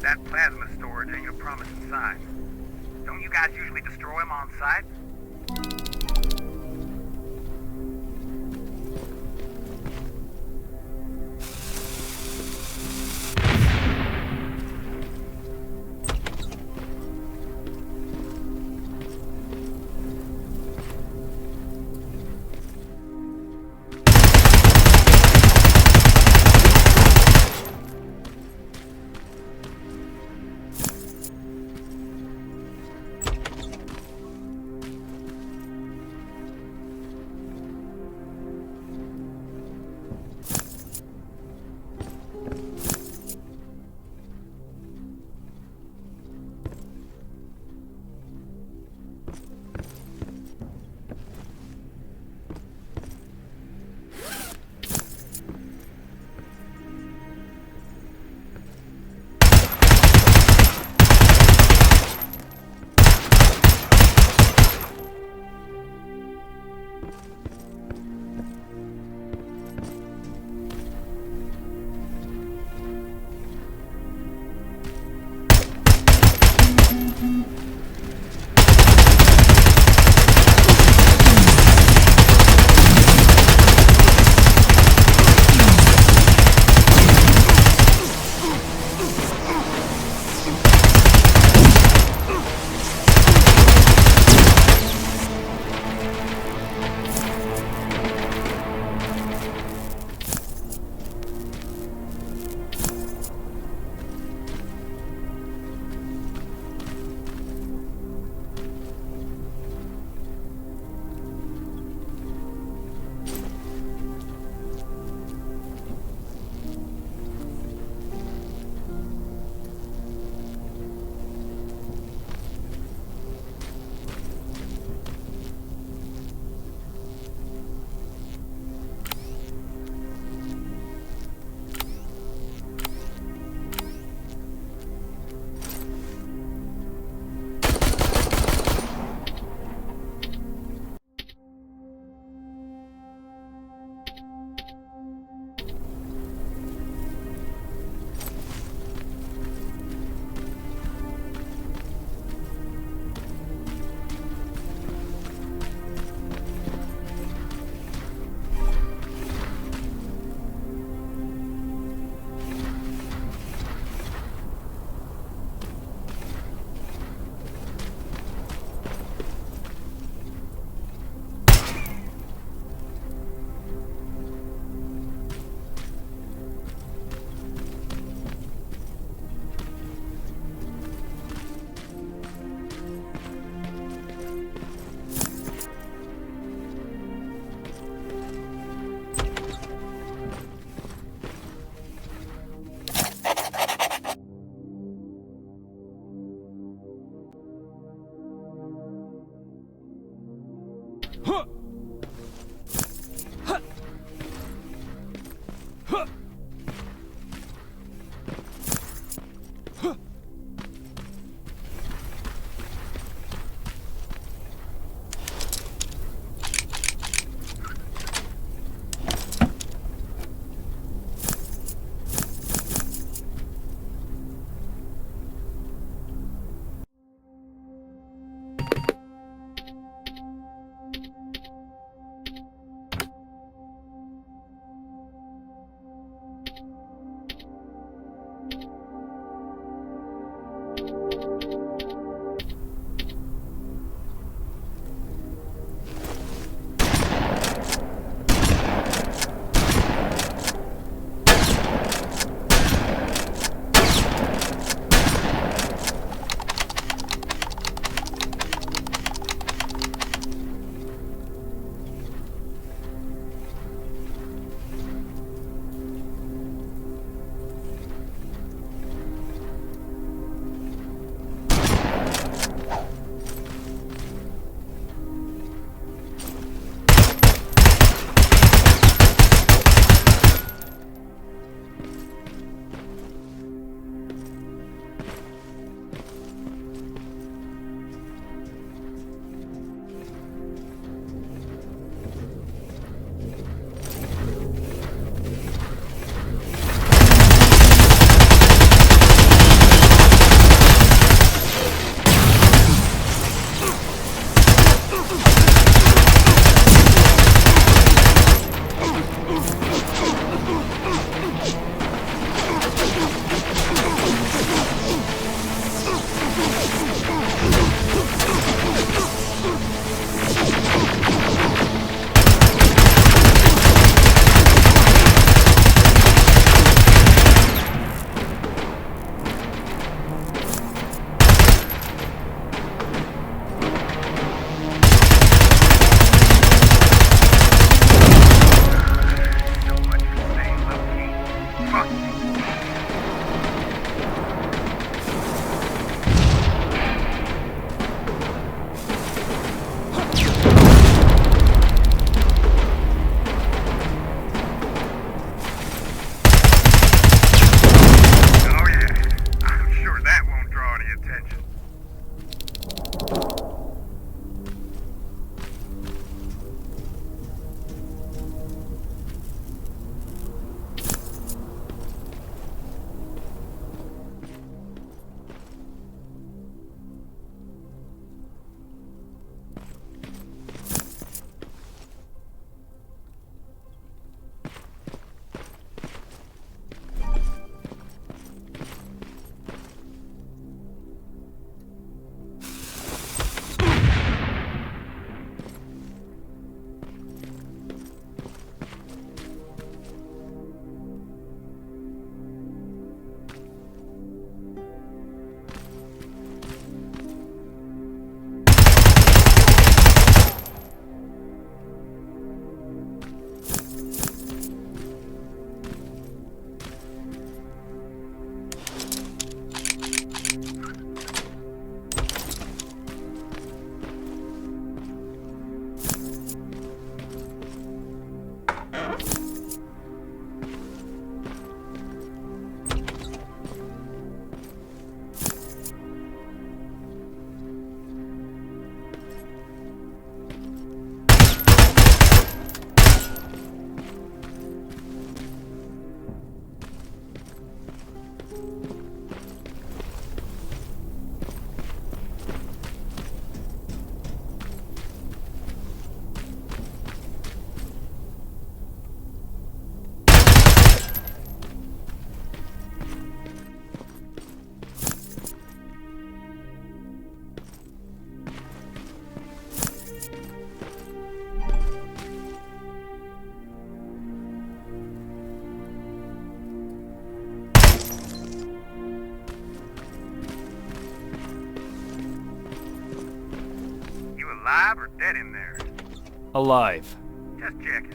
That plasma storage ain't a promising sign. Don't you guys usually destroy them on sight? alive or dead in there? Alive. Just checking.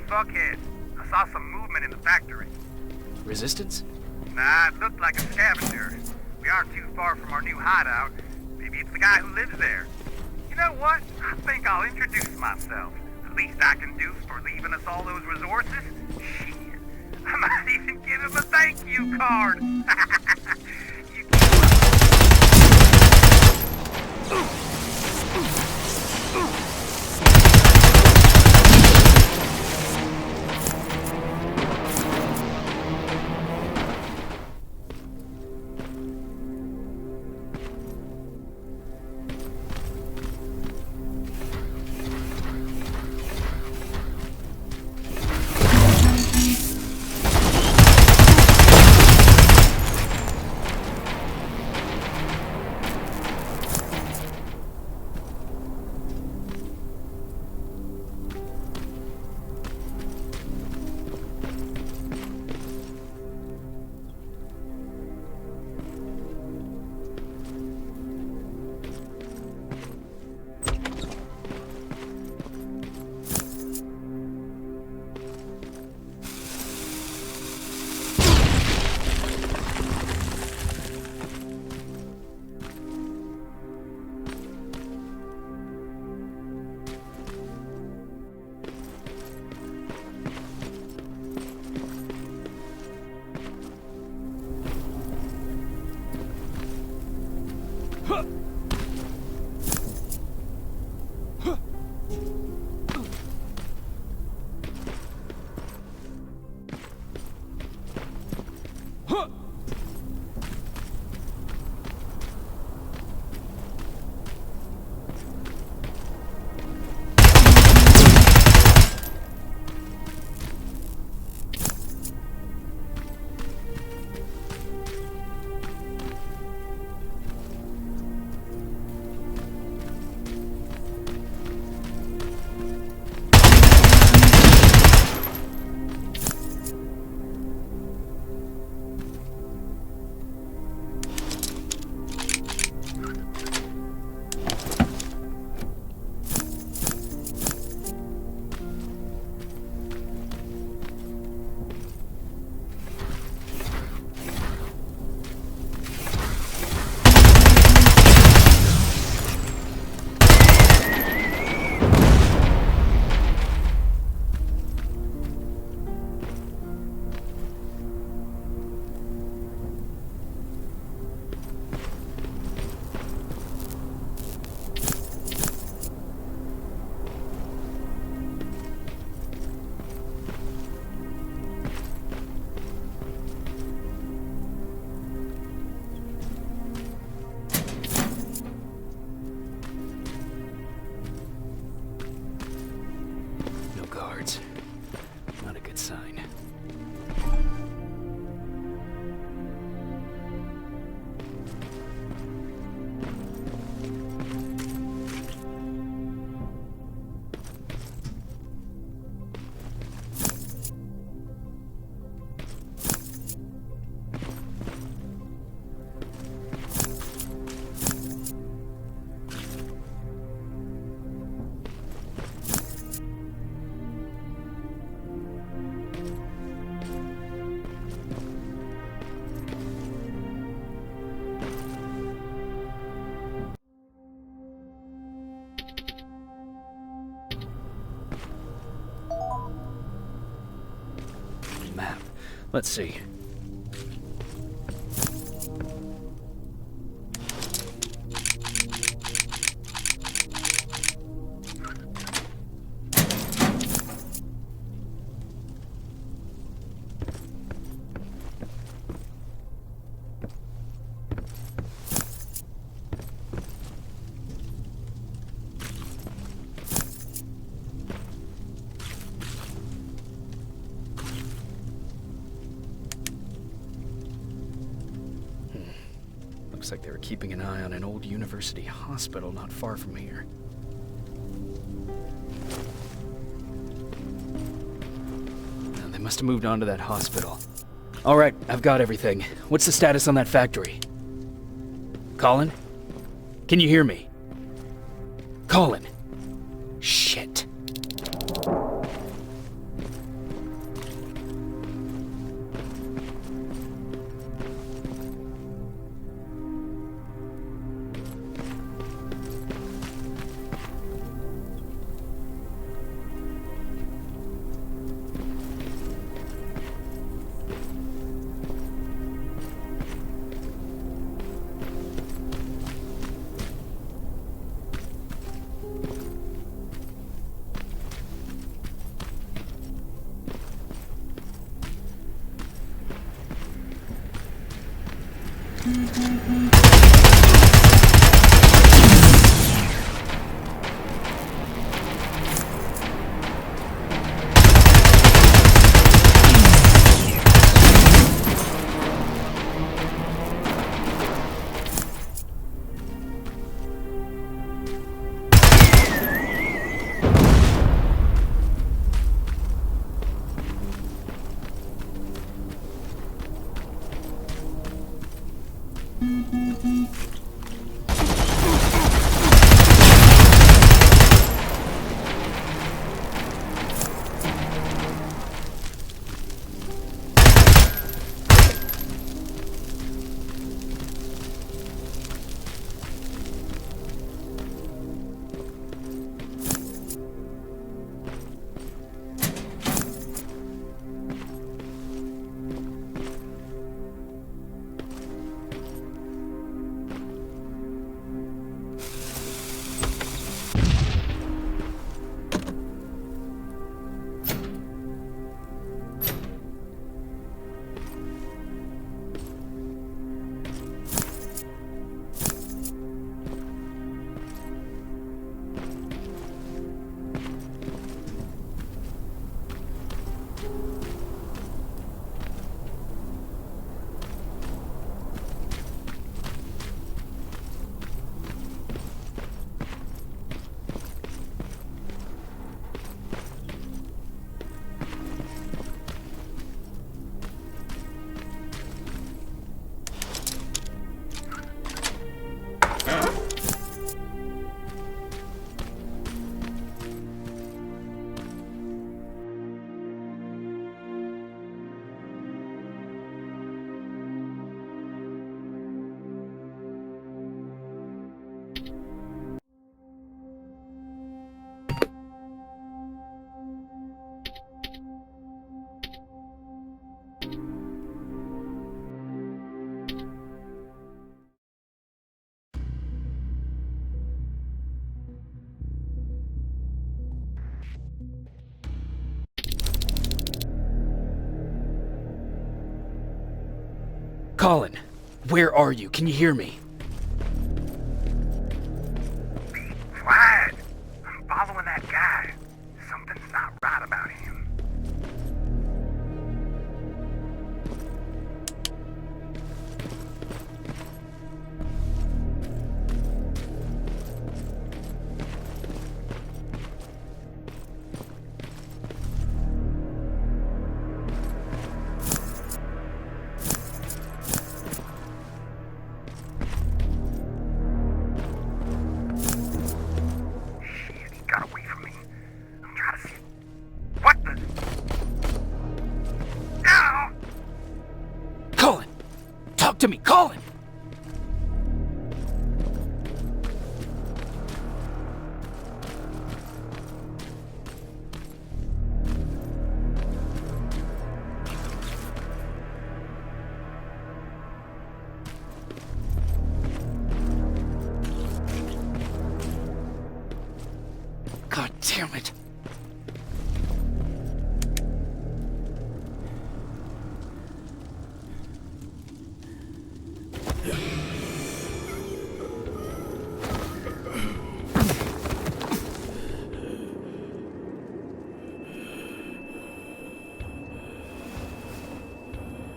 Fuckhead. I saw some movement in the factory. Resistance? Nah, it looked like a scavenger. We aren't too far from our new hideout. Maybe it's the guy who lives there. You know what? I think I'll introduce myself. The least I can do for leaving us all those resources? Shit. I might even give him a thank you card. You No guards. Not a good sign. Map. Let's see. Looks like they were keeping an eye on an old university hospital not far from here. They must have moved on to that hospital. All right, I've got everything. What's the status on that factory? Colin? Can you hear me? Colin! Shit. Colin, where are you? Can you hear me? Be quiet. I'm following that guy. Something's not right about him. To me, Colin! God damn it.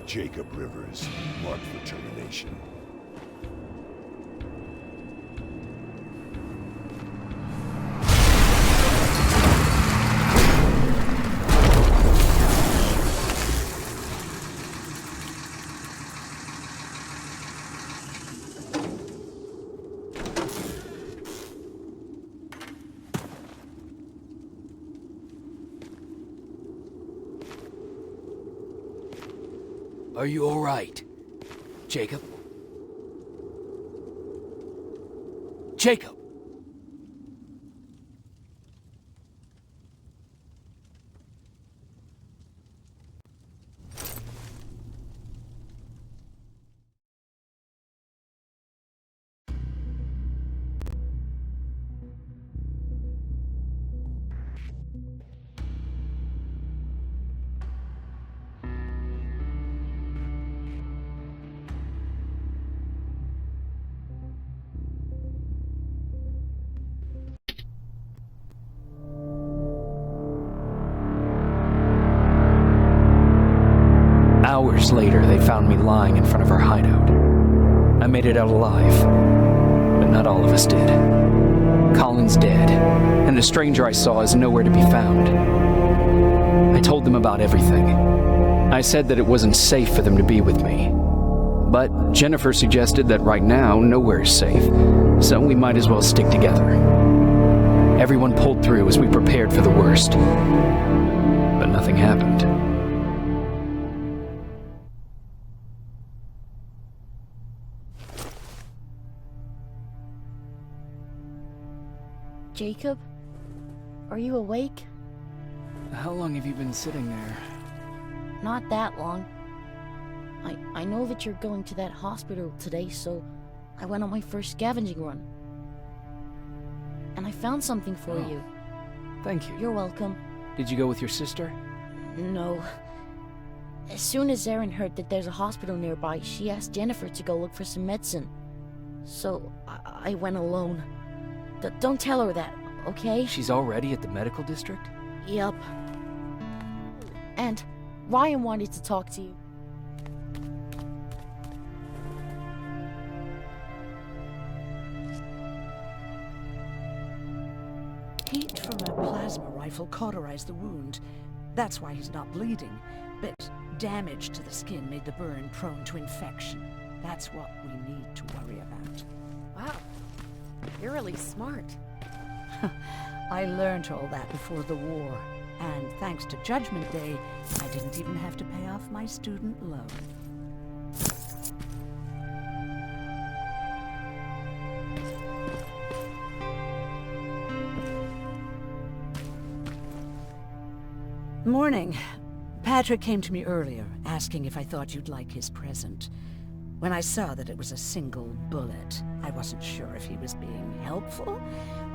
Jacob Rivers, marked for termination. Are you all right, Jacob? Jacob! Hours later, they found me lying in front of our hideout. I made it out alive, but not all of us did. Colin's dead, and the stranger I saw is nowhere to be found. I told them about everything. I said that it wasn't safe for them to be with me. But Jennifer suggested that right now, nowhere is safe, so we might as well stick together. Everyone pulled through as we prepared for the worst, but nothing happened. Jacob? Are you awake? How long have you been sitting there? Not that long. I know that you're going to that hospital today, so I went on my first scavenging run. And I found something for you. Thank you. You're welcome. Did you go with your sister? No. As soon as Erin heard that there's a hospital nearby, she asked Jennifer to go look for some medicine. So I went alone. Don't tell her that, okay? She's already at the medical district? Yup. And Ryan wanted to talk to you. Heat from a plasma rifle cauterized the wound. That's why he's not bleeding. But damage to the skin made the burn prone to infection. That's what we need to worry about. Wow. You're really smart. I learned all that before the war. And thanks to Judgment Day, I didn't even have to pay off my student loan. Morning. Patrick came to me earlier, asking if I thought you'd like his present. When I saw that it was a single bullet, I wasn't sure if he was being helpful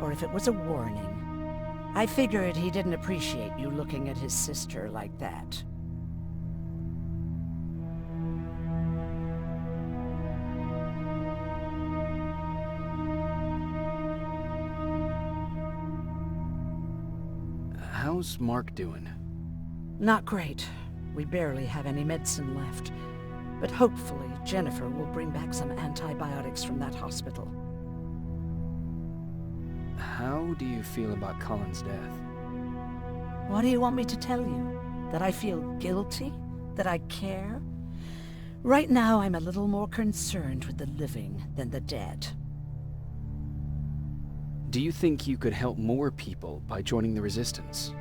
or if it was a warning. I figured he didn't appreciate you looking at his sister like that. How's Mark doing? Not great. We barely have any medicine left. But hopefully Jennifer will bring back some antibiotics from that hospital. How do you feel about Colin's death? What do you want me to tell you? That I feel guilty? That I care? Right now I'm a little more concerned with the living than the dead. Do you think you could help more people by joining the Resistance?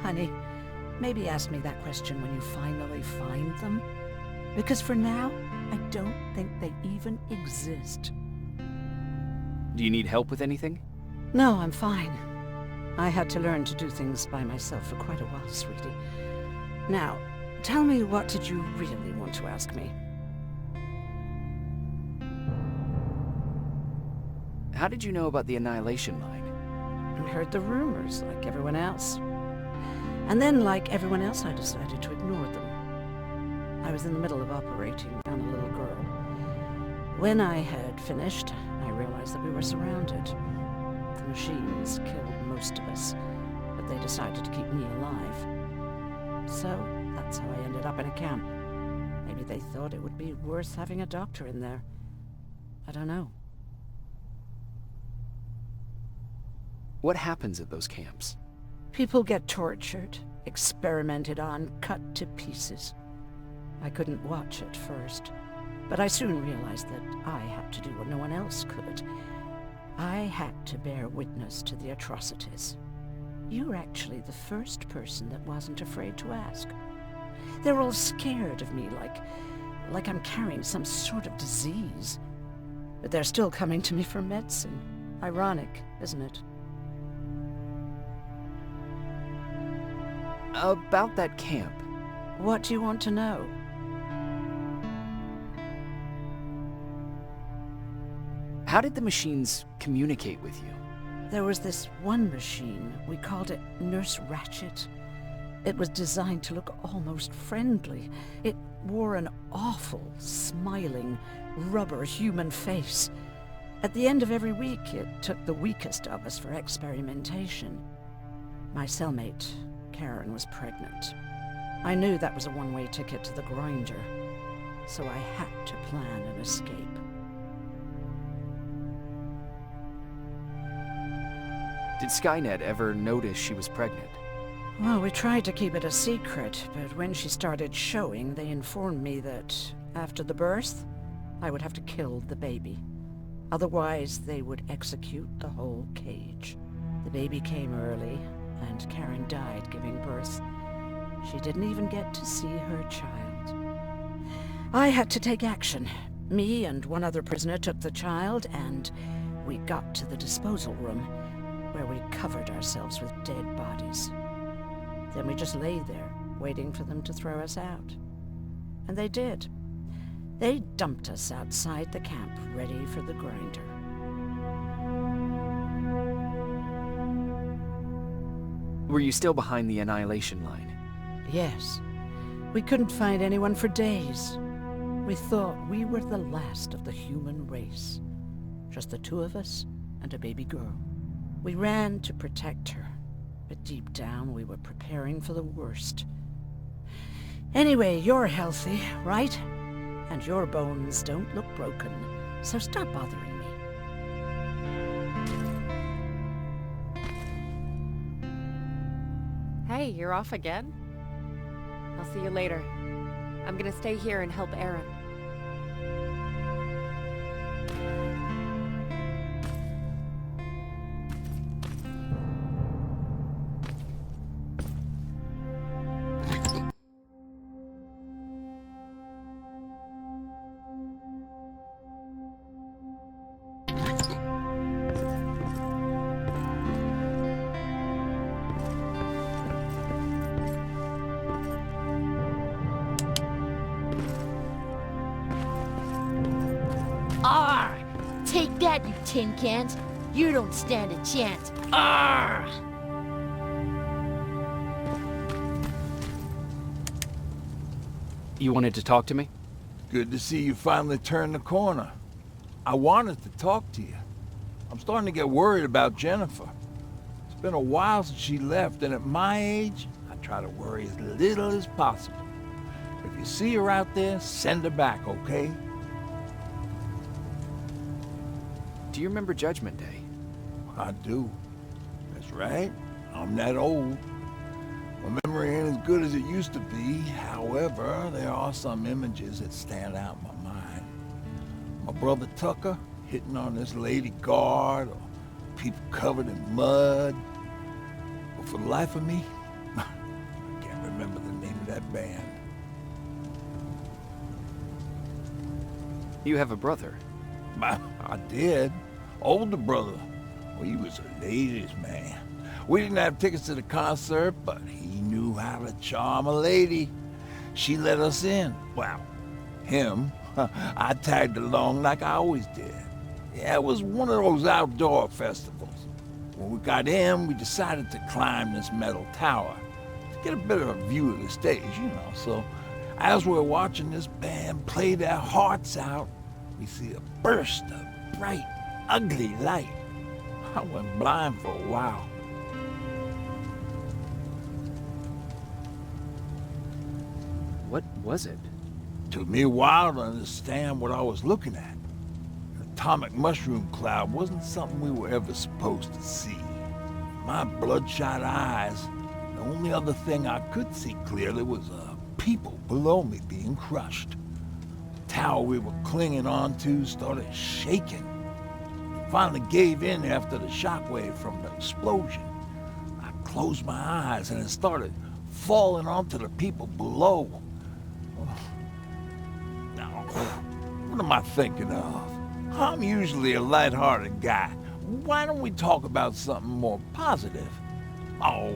Honey, maybe ask me that question when you finally find them. Because for now, I don't think they even exist. Do you need help with anything? No, I'm fine. I had to learn to do things by myself for quite a while, sweetie. Now, tell me, what did you really want to ask me? How did you know about the Annihilation Line? I heard the rumors, like everyone else. And then, like everyone else, I decided to ignore them. I was in the middle of operating on a little girl. When I had finished, I realized that we were surrounded. The machines killed most of us, but they decided to keep me alive. So, that's how I ended up in a camp. Maybe they thought it would be worth having a doctor in there. I don't know. What happens at those camps? People get tortured, experimented on, cut to pieces. I couldn't watch at first, but I soon realized that I had to do what no one else could. I had to bear witness to the atrocities. You're actually the first person that wasn't afraid to ask. They're all scared of me, like I'm carrying some sort of disease. But they're still coming to me for medicine. Ironic, isn't it? About that camp. What do you want to know? How did the machines communicate with you? There was this one machine, we called it Nurse Ratchet. It was designed to look almost friendly. It wore an awful, smiling, rubber human face. At the end of every week, it took the weakest of us for experimentation. My cellmate, Karen, was pregnant. I knew that was a one-way ticket to the grinder, so I had to plan an escape. Did Skynet ever notice she was pregnant? Well, we tried to keep it a secret, but when she started showing, they informed me that after the birth, I would have to kill the baby. Otherwise, they would execute the whole cage. The baby came early, and Karen died giving birth. She didn't even get to see her child. I had to take action. Me and one other prisoner took the child, and we got to the disposal room, where we covered ourselves with dead bodies. Then we just lay there, waiting for them to throw us out. And they did. They dumped us outside the camp, ready for the grinder. Were you still behind the Annihilation Line? Yes. We couldn't find anyone for days. We thought we were the last of the human race. Just the two of us and a baby girl. We ran to protect her, but deep down we were preparing for the worst. Anyway, you're healthy, right? And your bones don't look broken, so stop bothering me. Hey, you're off again? I'll see you later. I'm gonna stay here and help Aaron. Arr! Take that, you tin cans. You don't stand a chance. Arr! You wanted to talk to me? Good to see you finally turned the corner. I wanted to talk to you. I'm starting to get worried about Jennifer. Been a while since she left, and at my age, I try to worry as little as possible. If you see her out there, send her back, okay? Do you remember Judgment Day? I do. That's right. I'm that old. My memory ain't as good as it used to be. However, there are some images that stand out in my mind. My brother Tucker hitting on this lady guard, or people covered in mud. But for the life of me, I can't remember the name of that band. You have a brother. I did. Older brother. Well, he was a ladies' man. We didn't have tickets to the concert, but he knew how to charm a lady. She let us in. Well, him. I tagged along like I always did. Yeah, it was one of those outdoor festivals. When we got in, we decided to climb this metal tower to get a better view of the stage, you know. So as we're watching this band play their hearts out, we see a burst of bright, ugly light. I went blind for a while. What was it? Took me a while to understand what I was looking at. An atomic mushroom cloud wasn't something we were ever supposed to see. My bloodshot eyes, the only other thing I could see clearly was people below me being crushed. The tower we were clinging onto started shaking. It finally gave in after the shockwave from the explosion. I closed my eyes and it started falling onto the people below. Now, what am I thinking of? I'm usually a lighthearted guy. Why don't we talk about something more positive? Oh,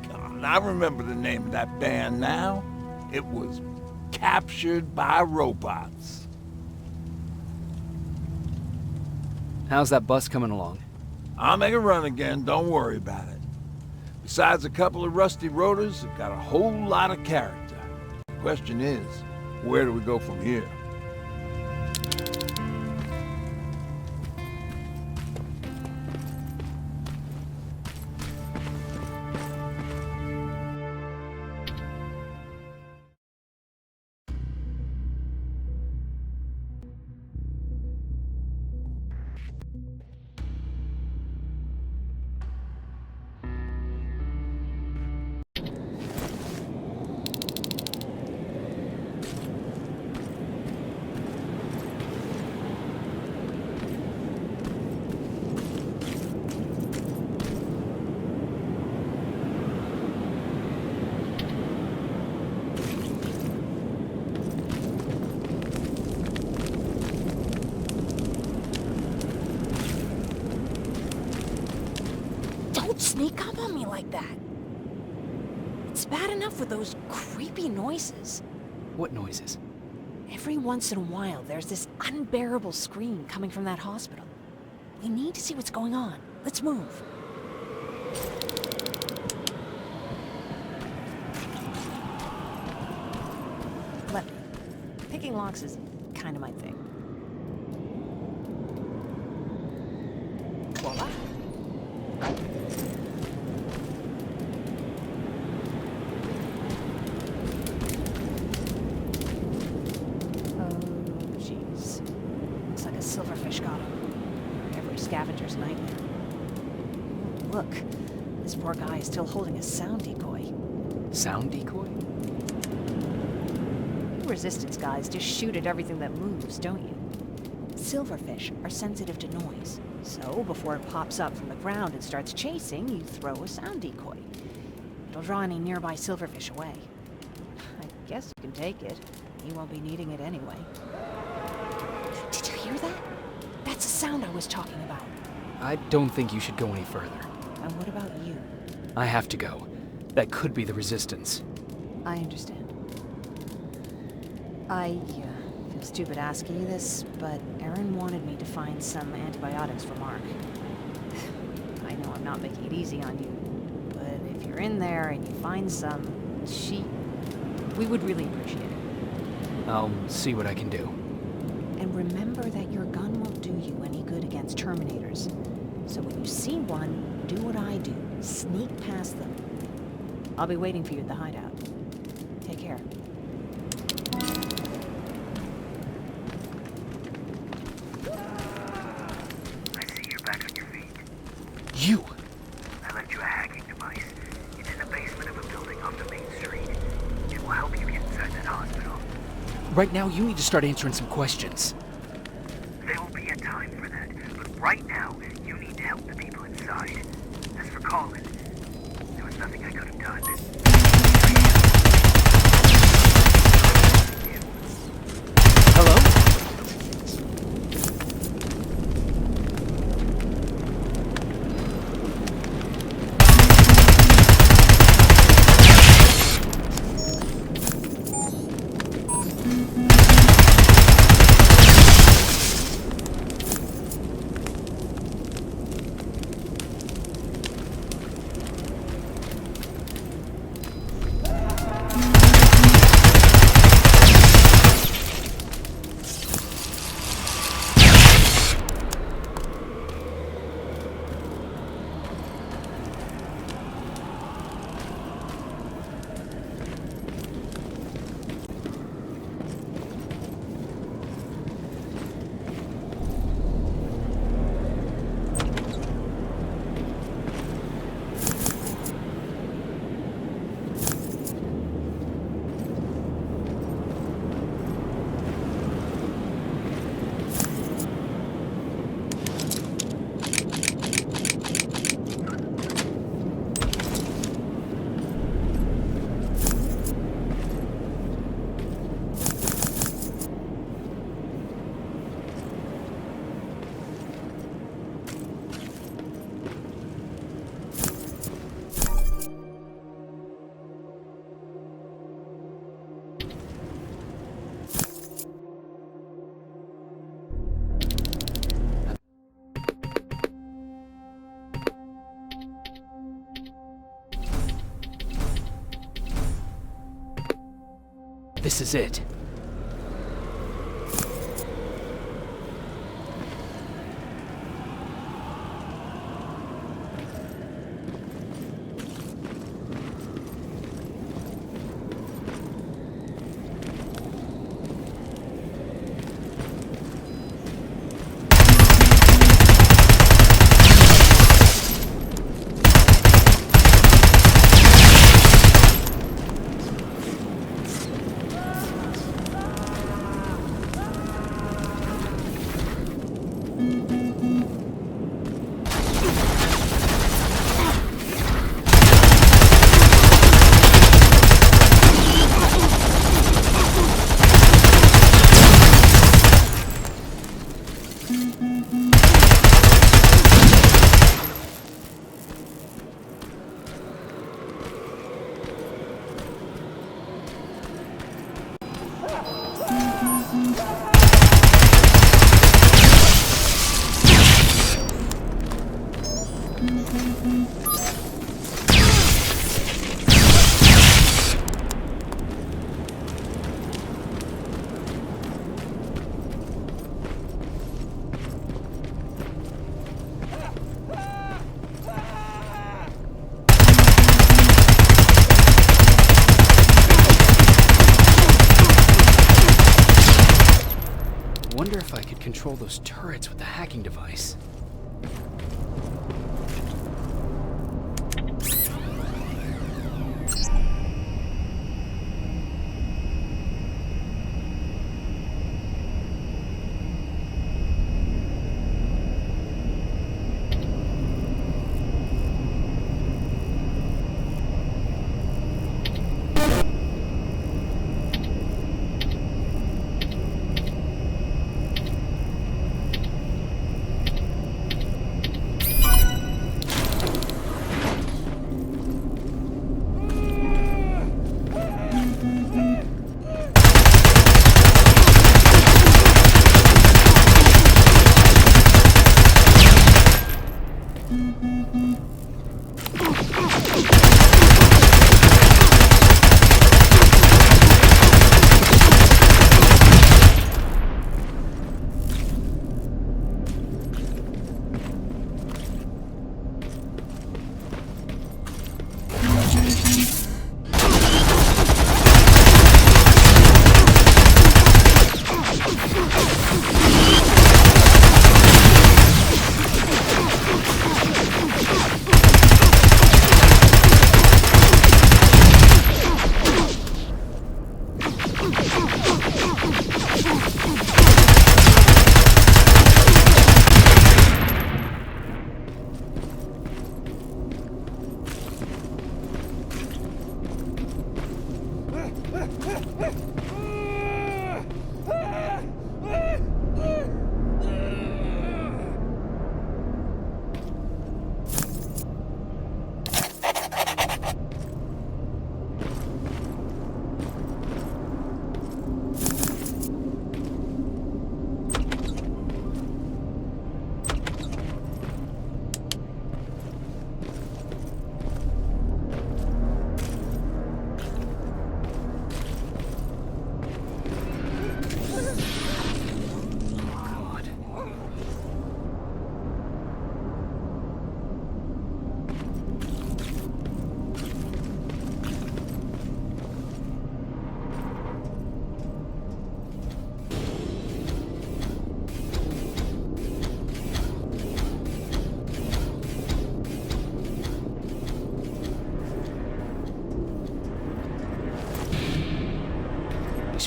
God, I remember the name of that band now. It was Captured by Robots. How's that bus coming along? I'll make a run again, don't worry about it. Besides a couple of rusty rotors, it got a whole lot of character. The question is, where do we go from here? Don't sneak up on me like that. It's bad enough with those creepy noises. What noises? Every once in a while, there's this unbearable scream coming from that hospital. We need to see what's going on. Let's move. Let me. Picking locks is kind of my thing. Voila. Silverfish got him. Every scavenger's nightmare. Look, this poor guy is still holding a sound decoy. Sound decoy? You resistance guys just shoot at everything that moves, don't you? Silverfish are sensitive to noise, so before it pops up from the ground and starts chasing, you throw a sound decoy. It'll draw any nearby silverfish away. I guess you can take it. You won't be needing it anyway. Did you hear that? That's the sound I was talking about. I don't think you should go any further. And what about you? I have to go. That could be the Resistance. I understand. I feel stupid asking you this, but Erin wanted me to find some antibiotics for Mark. I know I'm not making it easy on you, but if you're in there and you find some, we would really appreciate it. I'll see what I can do. And remember that your gun won't do you any good against Terminators. So when you see one, do what I do. Sneak past them. I'll be waiting for you at the hideout. Take care. I see you're back on your feet. You! I left you a hacking device. It's in the basement of a building off the main street. It will help you get inside that hospital. Right now, you need to start answering some questions. There will be a time for that, but right now, you need to help the people inside. As for Colin, there was nothing I could have done. Hello? This is it. Wonder if I could control those turrets with the hacking device.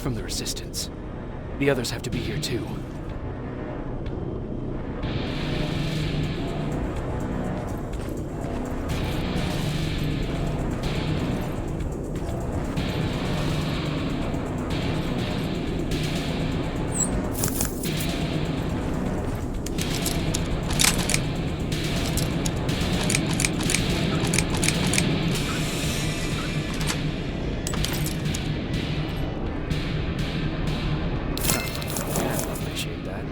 From the Resistance. The others have to be here too. Appreciate that.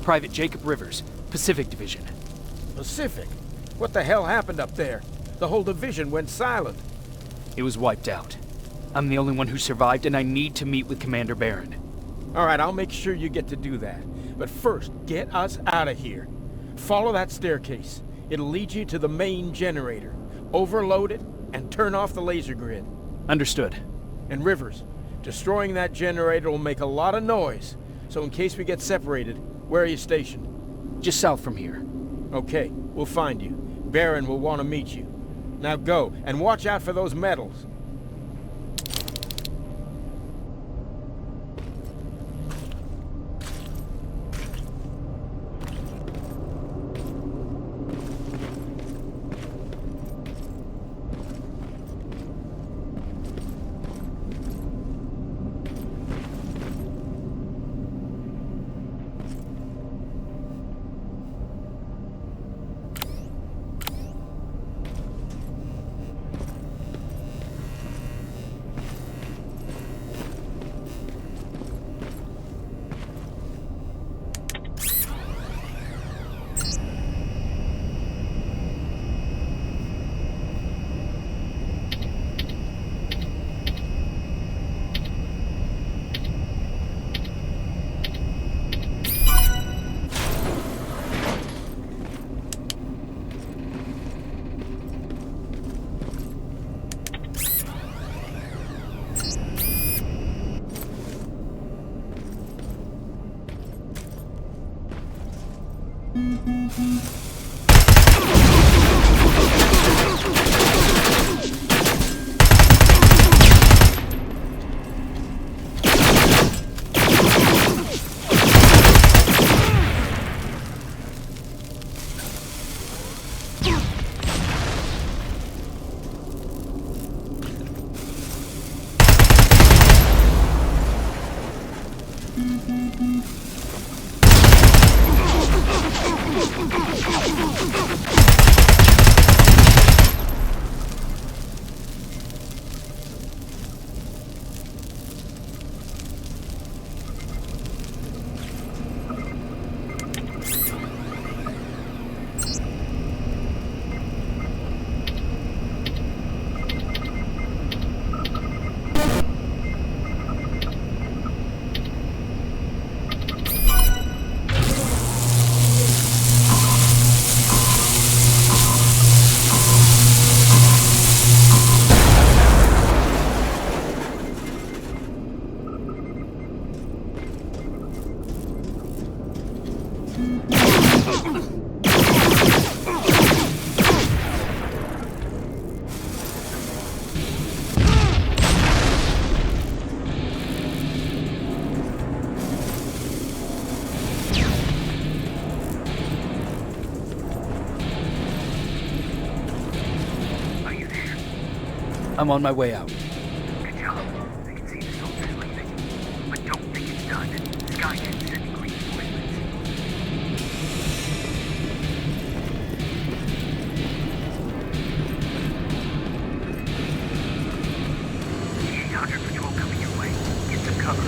Private Jacob Rivers, Pacific Division. Pacific? What the hell happened up there? The whole division went silent. It was wiped out. I'm the only one who survived, and I need to meet with Commander Barron. All right, I'll make sure you get to do that. But first, get us out of here. Follow that staircase. It'll lead you to the main generator. Overload it and turn off the laser grid. Understood. And Rivers, destroying that generator will make a lot of noise. So in case we get separated, where are you stationed? Just south from here. Okay, we'll find you. Barron will want to meet you. Now go, and watch out for those medals. I'm on my way out. Good job. I can see the soldiers leaving. But don't think it's done. Skynet sending reinforcements. The 800 patrol coming your way. Get some cover.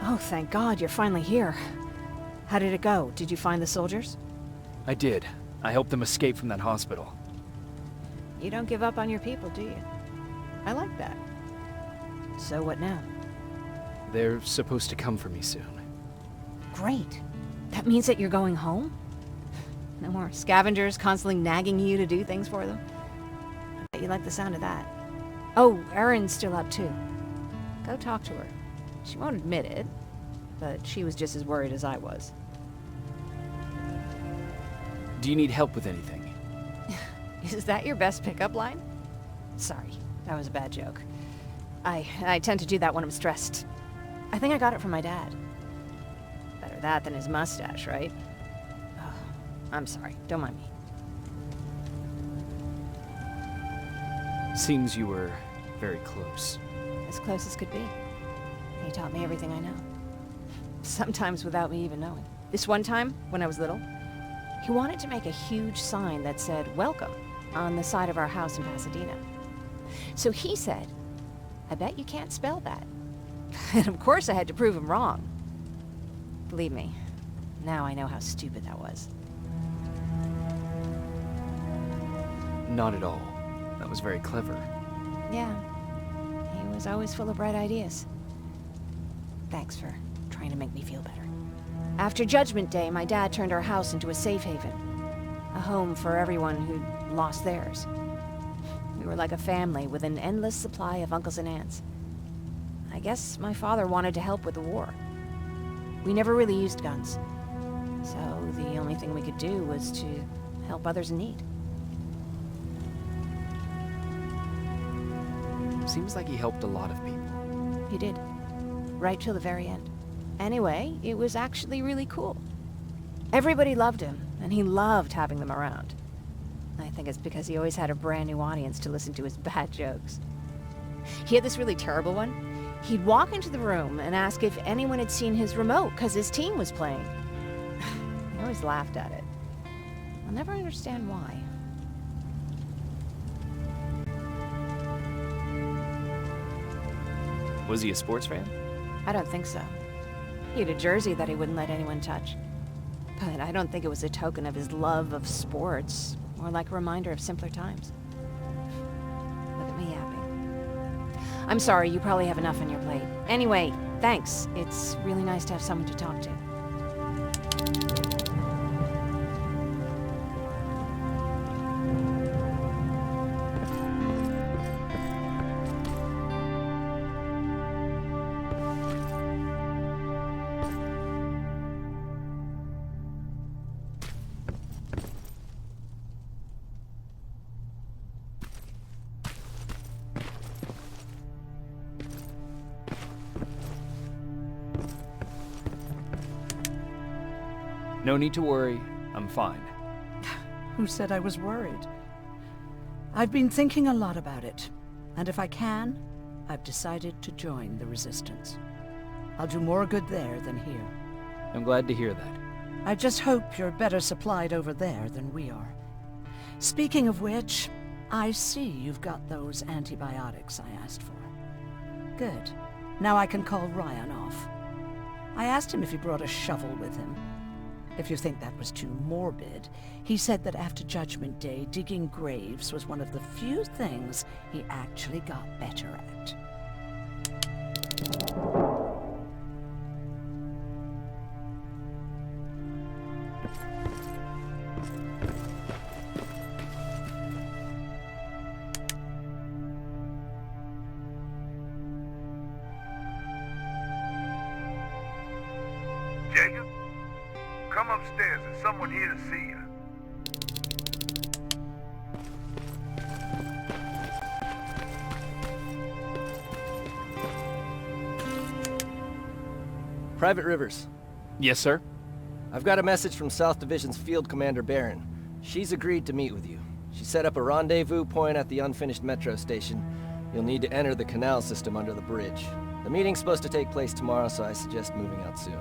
Oh, thank God, you're finally here. How did it go? Did you find the soldiers? I did. I helped them escape from that hospital. You don't give up on your people, do you? I like that. So what now? They're supposed to come for me soon. Great. That means that you're going home? No more scavengers constantly nagging you to do things for them? I bet you like the sound of that. Oh, Erin's still up too. Go talk to her. She won't admit it, but she was just as worried as I was. Do you need help with anything? Is that your best pickup line? Sorry, that was a bad joke. I tend to do that when I'm stressed. I think I got it from my dad. Better that than his mustache, right? Oh, I'm sorry, don't mind me. Seems you were very close. As close as could be. He taught me everything I know. Sometimes without me even knowing. This one time, when I was little, he wanted to make a huge sign that said, "Welcome," on the side of our house in Pasadena. So he said, "I bet you can't spell that." And of course I had to prove him wrong. Believe me, now I know how stupid that was. Not at all. That was very clever. Yeah, he was always full of bright ideas. Thanks for trying to make me feel better. After Judgment Day, my dad turned our house into a safe haven. A home for everyone who'd lost theirs. We were like a family with an endless supply of uncles and aunts. I guess my father wanted to help with the war. We never really used guns. So the only thing we could do was to help others in need. Seems like he helped a lot of people. He did. Right till the very end. Anyway, it was actually really cool. Everybody loved him, and he loved having them around. I think it's because he always had a brand new audience to listen to his bad jokes. He had this really terrible one. He'd walk into the room and ask if anyone had seen his remote because his team was playing. I always laughed at it. I'll never understand why. Was he a sports fan? I don't think so. He had a jersey that he wouldn't let anyone touch. But I don't think it was a token of his love of sports, or like a reminder of simpler times. Look at me yapping. I'm sorry, you probably have enough on your plate. Anyway, thanks. It's really nice to have someone to talk to. No need to worry. I'm fine. Who said I was worried? I've been thinking a lot about it, and if I can, I've decided to join the Resistance. I'll do more good there than here. I'm glad to hear that. I just hope you're better supplied over there than we are. Speaking of which, I see you've got those antibiotics I asked for. Good. Now I can call Ryan off. I asked him if he brought a shovel with him. If you think that was too morbid, he said that after Judgment Day, digging graves was one of the few things he actually got better at. Jacob? Come upstairs. There's someone here to see you. Private Rivers, Yes, sir? I've got a message from South Division's Field Commander Barron. She's agreed to meet with you. She set up a rendezvous point at the unfinished metro station. You'll need to enter the canal system under the bridge. The meeting's supposed to take place tomorrow, so I suggest moving out soon.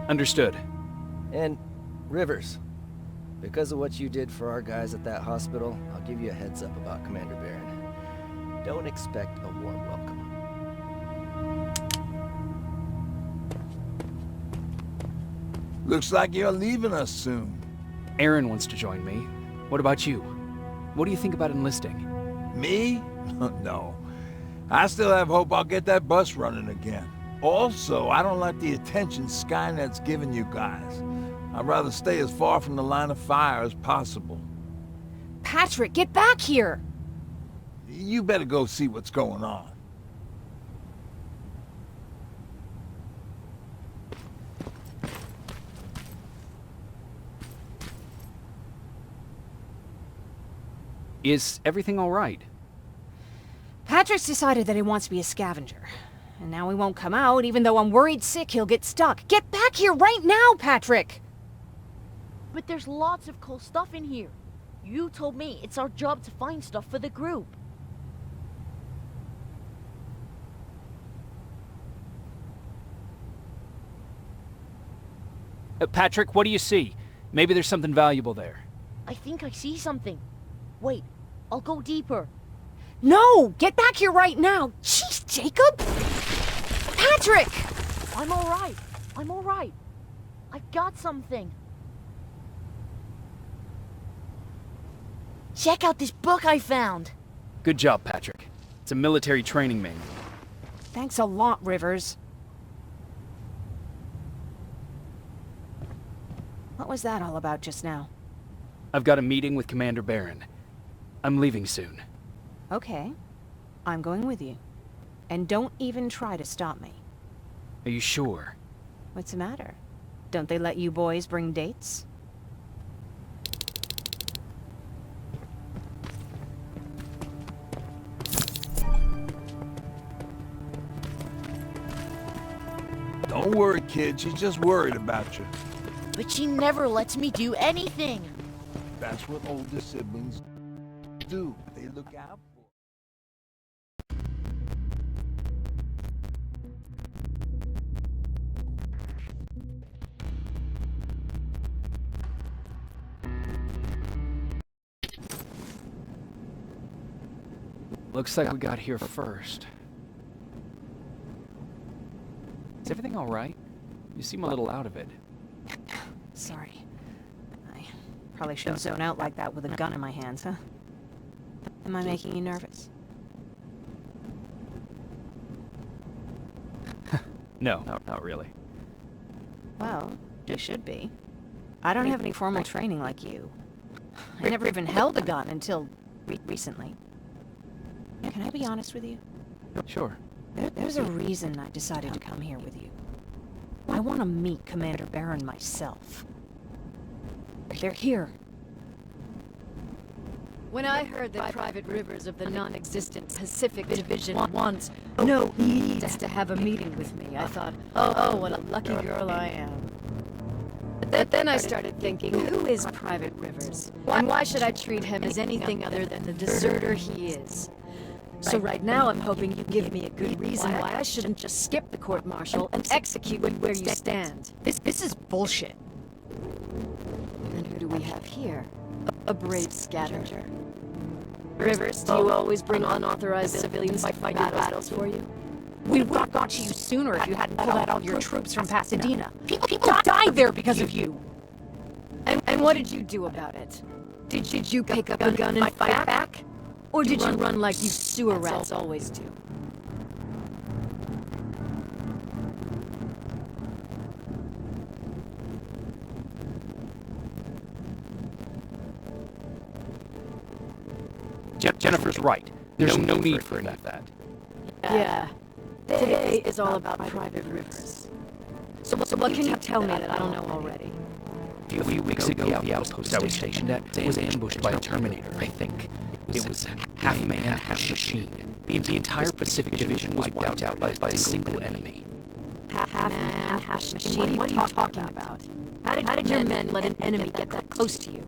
Understood. And, Rivers, because of what you did for our guys at that hospital, I'll give you a heads up about Commander Barron. Don't expect a warm welcome. Looks like you're leaving us soon. Aaron wants to join me. What about you? What do you think about enlisting? Me? No. I still have hope I'll get that bus running again. Also, I don't like the attention Skynet's giving you guys. I'd rather stay as far from the line of fire as possible. Patrick, get back here! You better go see what's going on. Is everything all right? Patrick's decided that he wants to be a scavenger. And now he won't come out, even though I'm worried sick he'll get stuck. Get back here right now, Patrick! But there's lots of cool stuff in here. You told me it's our job to find stuff for the group. Patrick, what do you see? Maybe there's something valuable there. I think I see something. Wait, I'll go deeper. No! Get back here right now! Jeez, Jacob! Patrick! I'm alright. I'm alright. I've got something. Check out this book I found. Good job, Patrick. It's a military training manual. Thanks a lot, Rivers. What was that all about just now? I've got a meeting with Commander Barron. I'm leaving soon. Okay. I'm going with you. And don't even try to stop me. Are you sure? What's the matter? Don't they let you boys bring dates? Don't worry, kid. She's just worried about you. But she never lets me do anything. That's what older siblings do. They look out for. Looks like we got here first. Is everything all right? You seem a little out of it. Sorry. I probably shouldn't zone out like that with a gun in my hands, huh? Am I making you nervous? No, not really. Well, you should be. I don't have any formal training like you. I never even held a gun until recently. Can I be honest with you? Sure. There's a reason I decided to come here with you. I want to meet Commander Barron myself. They're here. When I heard that Private Rivers of the non-existent Pacific Division needs to have a meeting with me, I thought, oh, what a lucky girl I am. But then I started thinking, who is Private Rivers? And why should I treat him as anything other than the deserter he is? So right now I'm hoping you give me a good reason why I shouldn't just skip the court-martial and execute where you stand. This is bullshit. And who do we have here? A brave scavenger. Rivers, do you always bring unauthorized civilians to fight your battles for you? We would have got to you sooner if you hadn't pulled out all your troops from Pasadena. People died there because of you. And what did you do about it? Did you pick up a gun and fight back? Or did you run like you sewer rats always do? Jennifer's right. There's no need for any of that. Yeah. Today is all about Private Rivers. So what can you tell me that I don't know already? A few weeks ago, the outpost I was stationed at was ambushed by a Terminator, I think. It was half man, half machine. The entire Pacific Division was wiped out by a single enemy. Half man, half machine? What are you talking about? How did your men let an enemy get that close to you?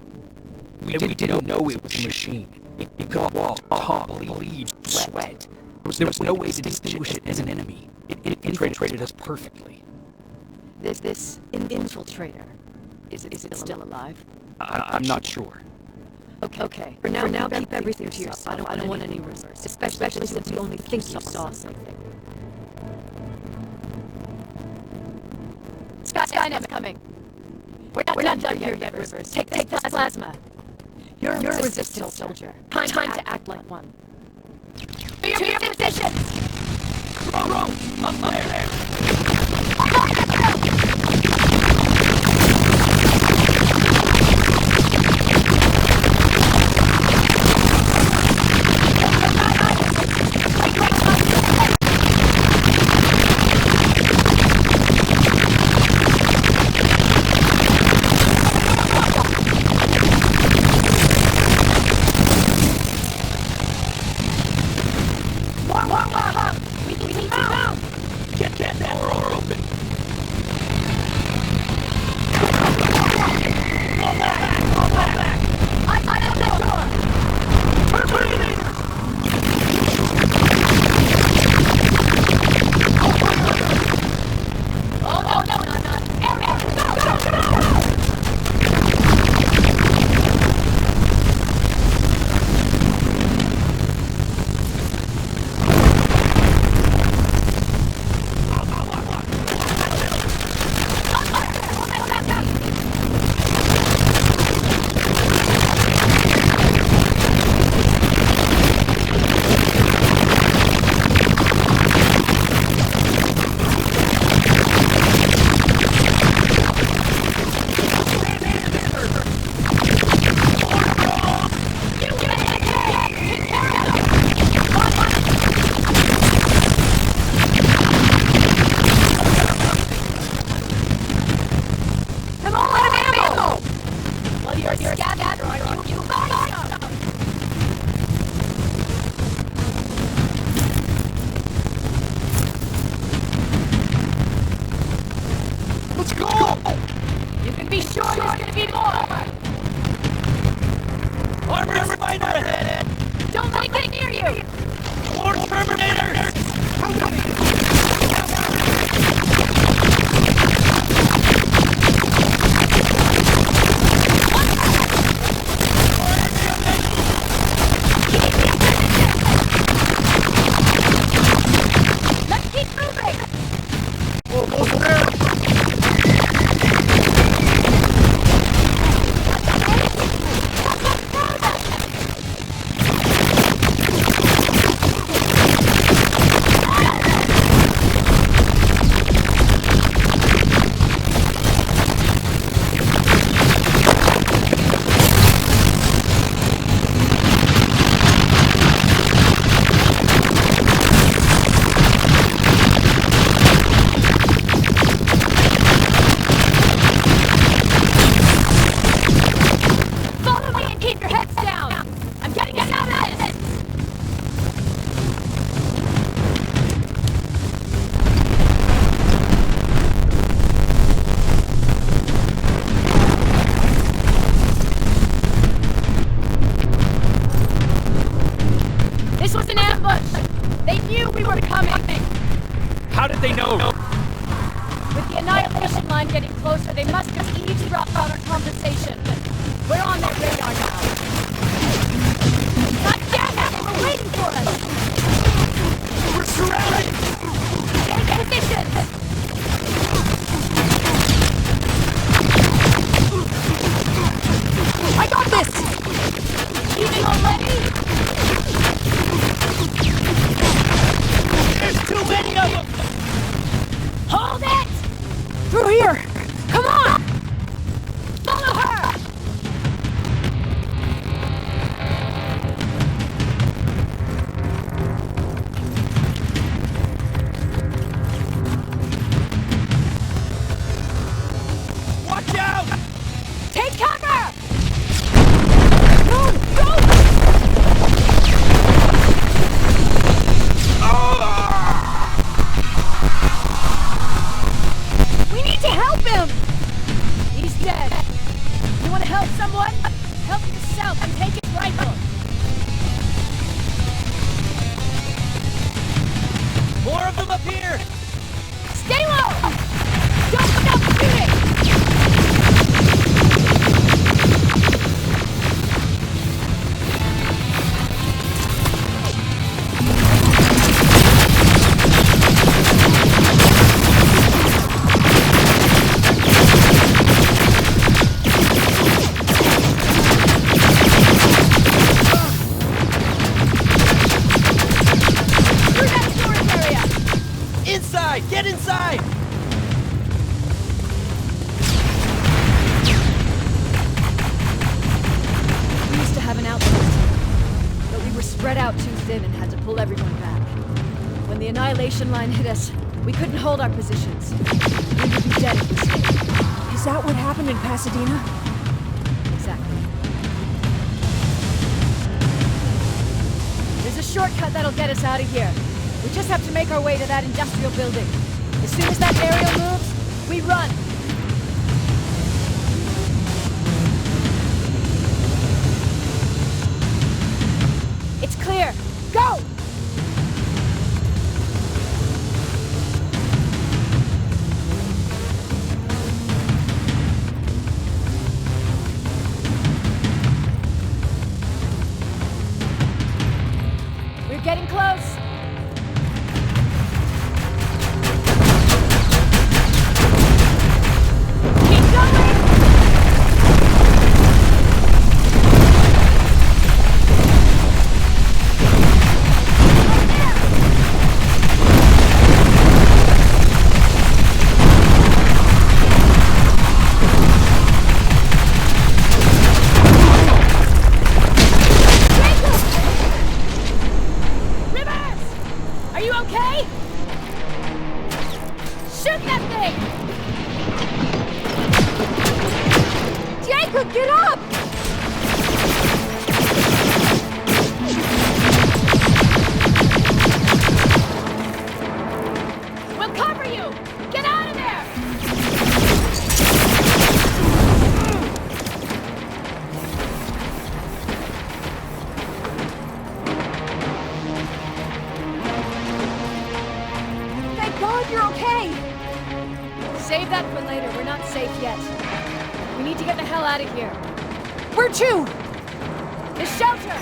We didn't know it was a machine. It could walk, talk, bleed, sweat. There was no way to distinguish it as an enemy. It infiltrated us perfectly. This infiltrator, is it still alive? I'm not sure. Okay. For now keep everything to yourself. I don't want any rumors, especially since you only think you saw something. Skynet's coming. We're not done here yet, Rivers. Take this plasma. You're a resistance soldier. Time to act like one. To your position! Row! Up there! Well, you're a scavenger, aren't you? You find some! Let's go! You can be sure there's gonna be more! Armored spider ahead! Don't let it get near you! More Terminators! Let's keep moving! Follow me and keep your heads down! I'm getting us out of this! This was an ambush! They knew we were coming! How did they know? With the annihilation line getting closer, they must have eavesdropped on our conversation. We're on their radar now. God damn it! They were waiting for us! We're surrounded! Take position! I got this! Leaving already? There's too many of them! Hold it! Through here! Come on! Follow her! Watch out! Take cover! Go! Go! We need to help him! He's dead. You want to help someone? Help yourself and take his rifle. More of them up here! Stay low! Don't stop shooting! Through that storage area! Inside! Get inside! We used to have an outpost, but we were spread out too thin and had to pull everyone back. When the annihilation line hit us, we couldn't hold our positions. We would be dead if we stayed. Is that what happened in Pasadena? Exactly. There's a shortcut that'll get us out of here. We just have to make our way to that industrial building. As soon as that aerial moves, we run. It's clear. Go! We're getting close. that for later. We're not safe yet. We need to get the hell out of here. Where to? The shelter!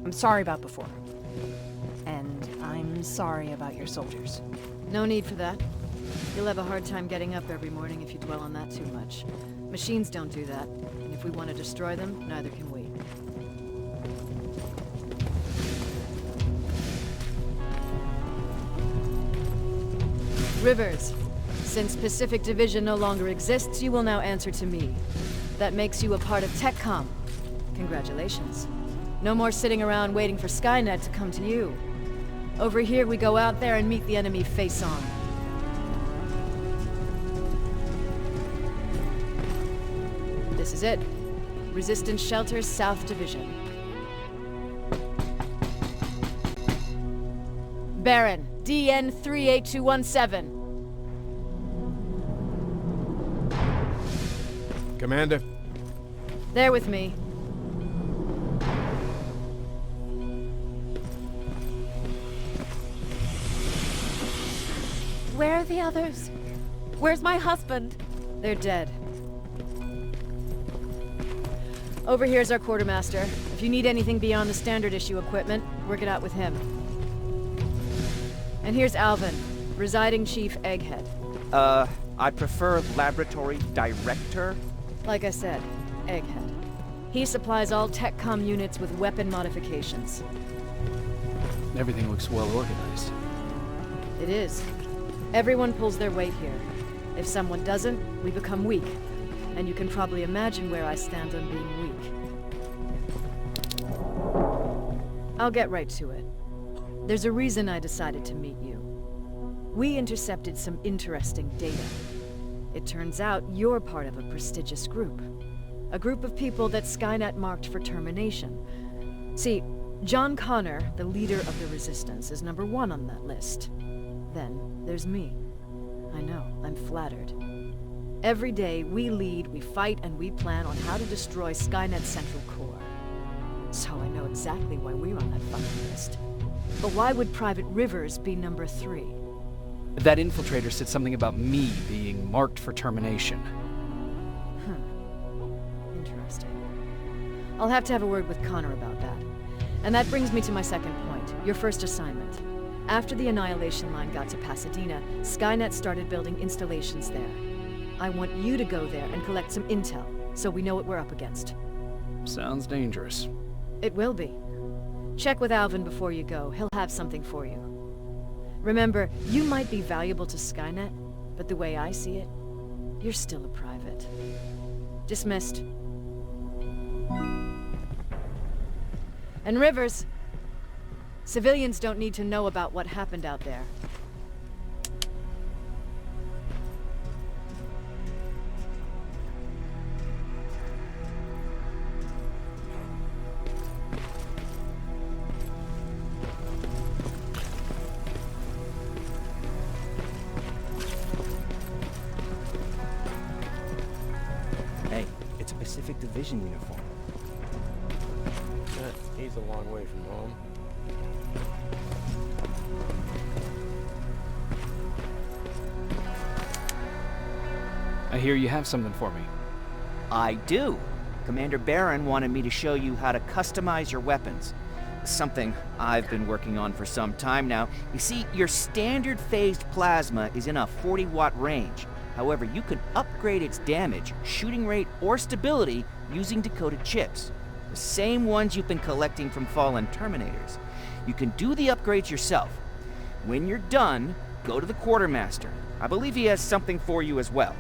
I'm sorry about before. And I'm sorry about your soldiers. No need for that. You'll have a hard time getting up every morning if you dwell on that too much. Machines don't do that, and if we want to destroy them, neither can we. Rivers, since Pacific Division no longer exists, you will now answer to me. That makes you a part of TechCom. Congratulations. No more sitting around waiting for Skynet to come to you. Over here, we go out there and meet the enemy face on. This is it. Resistance Shelter, South Division. Baron, DN 38217. Commander? They're with me. Where are the others? Where's my husband? They're dead. Over here's our quartermaster. If you need anything beyond the standard issue equipment, work it out with him. And here's Alvin, Residing Chief Egghead. I prefer Laboratory Director. Like I said, Egghead. He supplies all TechCom units with weapon modifications. Everything looks well organized. It is. Everyone pulls their weight here. If someone doesn't, we become weak. And you can probably imagine where I stand on being weak. I'll get right to it. There's a reason I decided to meet you. We intercepted some interesting data. It turns out you're part of a prestigious group. A group of people that Skynet marked for termination. See, John Connor, the leader of the Resistance, is number 1 on that list. Then there's me. I know, I'm flattered. Every day, we lead, we fight, and we plan on how to destroy Skynet's central core. So I know exactly why we're on that fucking list. But why would Private Rivers be number 3? That infiltrator said something about me being marked for termination. Interesting. I'll have to have a word with Connor about that. And that brings me to my second point, your first assignment. After the Annihilation Line got to Pasadena, Skynet started building installations there. I want you to go there and collect some intel, so we know what we're up against. Sounds dangerous. It will be. Check with Alvin before you go. He'll have something for you. Remember, you might be valuable to Skynet, but the way I see it, you're still a private. Dismissed. And Rivers, civilians don't need to know about what happened out there. Hey, it's a Pacific Division uniform. He's a long way from home. I hear you have something for me. I do. Commander Barron wanted me to show you how to customize your weapons. Something I've been working on for some time now. You see, your standard phased plasma is in a 40-watt range. However, you can upgrade its damage, shooting rate, or stability using decoded chips. The same ones you've been collecting from fallen Terminators. You can do the upgrades yourself. When you're done, go to the quartermaster. I believe he has something for you as well.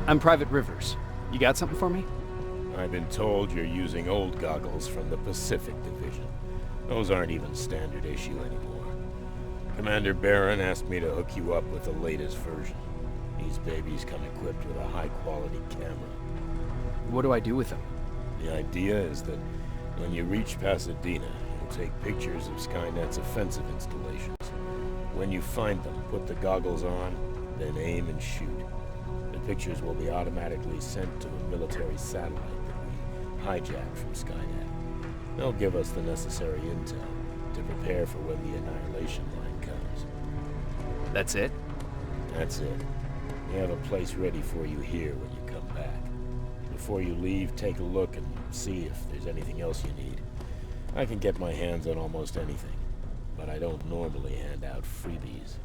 I'm Private Rivers. You got something for me? I've been told you're using old goggles from the Pacific Division. Those aren't even standard issue anymore. Commander Barron asked me to hook you up with the latest version. These babies come equipped with a high-quality camera. What do I do with them? The idea is that when you reach Pasadena, you'll take pictures of Skynet's offensive installations. When you find them, put the goggles on, then aim and shoot. The pictures will be automatically sent to a military satellite that we hijacked from Skynet. They'll give us the necessary intel to prepare for when the annihilation line comes. That's it? That's it. We have a place ready for you here when you come back. Before you leave, take a look and see if there's anything else you need. I can get my hands on almost anything, but I don't normally hand out freebies.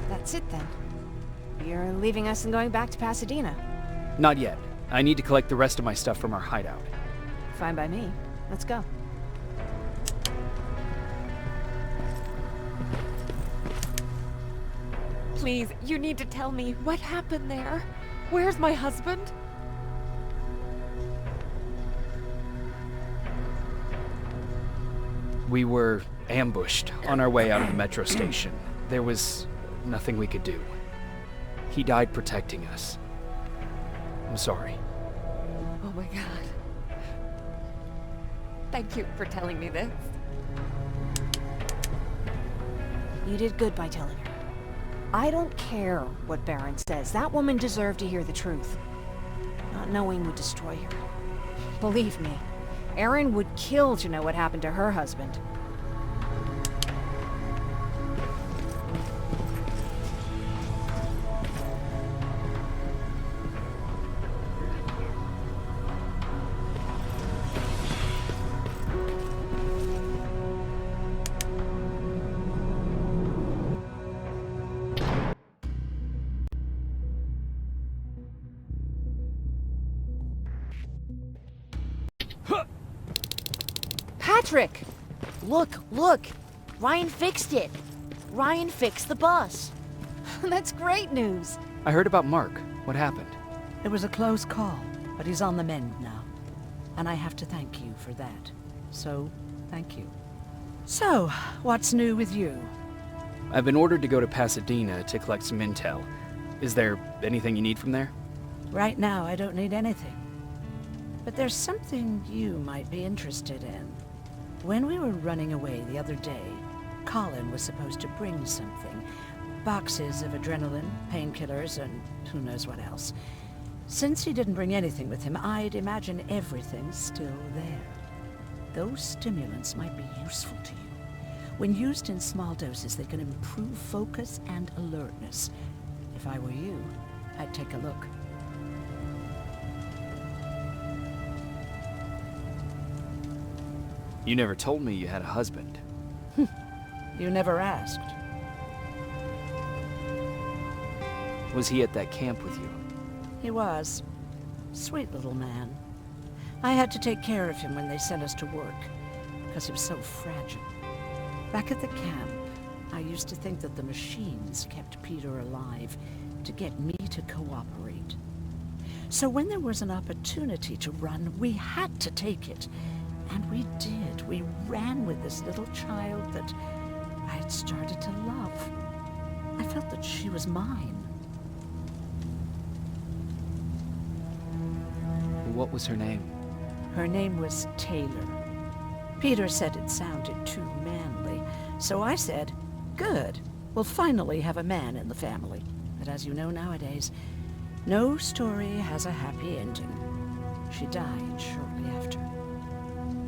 That's it then. You're leaving us and going back to Pasadena. Not yet. I need to collect the rest of my stuff from our hideout. Fine by me. Let's go. Please, you need to tell me what happened there. Where's my husband? We were ambushed on our way out of the metro station. There was nothing we could do. He died protecting us. I'm sorry. Oh my god. Thank you for telling me this. You did good by telling her. I don't care what Barron says. That woman deserved to hear the truth. Not knowing would destroy her. Believe me, Erin would kill to know what happened to her husband. Patrick! Look! Ryan fixed it! Ryan fixed the bus! That's great news! I heard about Mark. What happened? It was a close call, but he's on the mend now. And I have to thank you for that. So, thank you. So, what's new with you? I've been ordered to go to Pasadena to collect some intel. Is there anything you need from there? Right now, I don't need anything. But there's something you might be interested in. When we were running away the other day, Colin was supposed to bring something. Boxes of adrenaline, painkillers, and who knows what else. Since he didn't bring anything with him, I'd imagine everything's still there. Those stimulants might be useful to you. When used in small doses, they can improve focus and alertness. If I were you, I'd take a look. You never told me you had a husband. You never asked. Was he at that camp with you? He was. Sweet little man. I had to take care of him when they sent us to work, because he was so fragile. Back at the camp, I used to think that the machines kept Peter alive to get me to cooperate. So when there was an opportunity to run, we had to take it. And we did. We ran with this little child that I had started to love. I felt that she was mine. What was her name? Her name was Taylor. Peter said it sounded too manly, so I said, good, we'll finally have a man in the family. But as you know nowadays, No story has a happy ending. She died shortly after.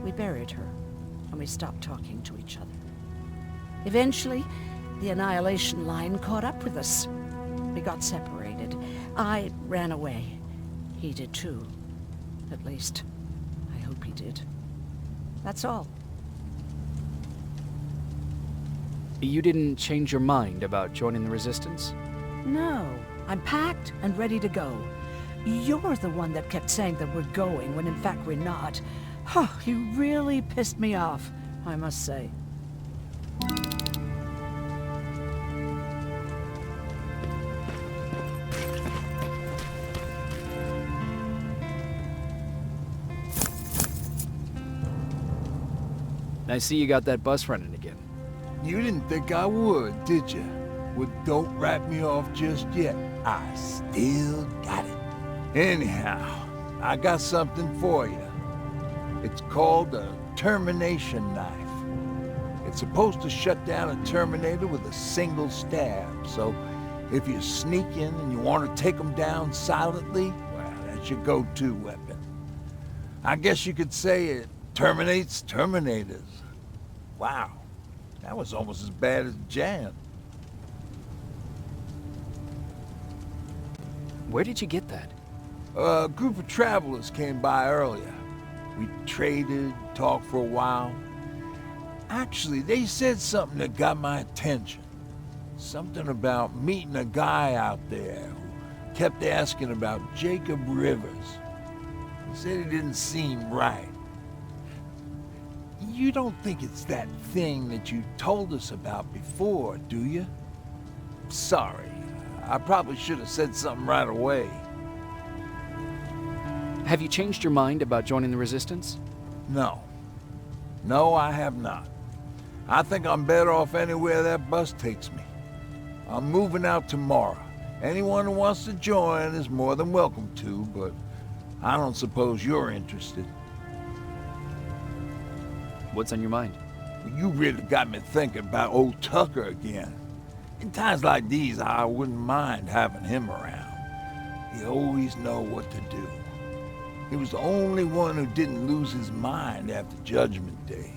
We buried her, and we stopped talking to each other. Eventually, the Annihilation Line caught up with us. We got separated. I ran away. He did too. At least, I hope he did. That's all. You didn't change your mind about joining the Resistance? No, I'm packed and ready to go. You're the one that kept saying that we're going when in fact we're not. Oh, you really pissed me off, I must say. I see you got that bus running again. You didn't think I would, did you? Well, don't write me off just yet. I still got it. Anyhow, I got something for you. It's called a termination knife. It's supposed to shut down a Terminator with a single stab, so if you sneak in and you want to take them down silently, well, that's your go-to weapon. I guess you could say it terminates Terminators. Wow, that was almost as bad as Jan. Where did you get that? A group of travelers came by earlier. We traded, talked for a while. Actually, they said something that got my attention. Something about meeting a guy out there who kept asking about Jacob Rivers. He said it didn't seem right. You don't think it's that thing that you told us about before, do you? Sorry, I probably should have said something right away. Have you changed your mind about joining the Resistance? No. No, I have not. I think I'm better off anywhere that bus takes me. I'm moving out tomorrow. Anyone who wants to join is more than welcome to, but I don't suppose you're interested. What's on your mind? You really got me thinking about old Tucker again. In times like these, I wouldn't mind having him around. He always know what to do. He was the only one who didn't lose his mind after Judgment Day.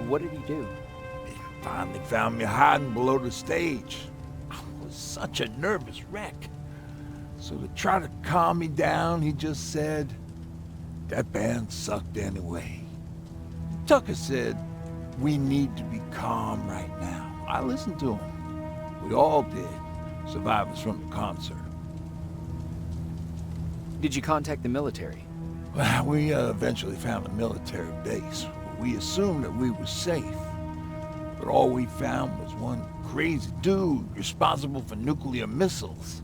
What did he do? He finally found me hiding below the stage. I was such a nervous wreck. So to try to calm me down, he just said, "That band sucked anyway." Tucker said, "We need to be calm right now." I listened to him. We all did. Survivors from the concert. Did you contact the military? Well, we eventually found a military base. We assumed that we were safe. But all we found was one crazy dude responsible for nuclear missiles.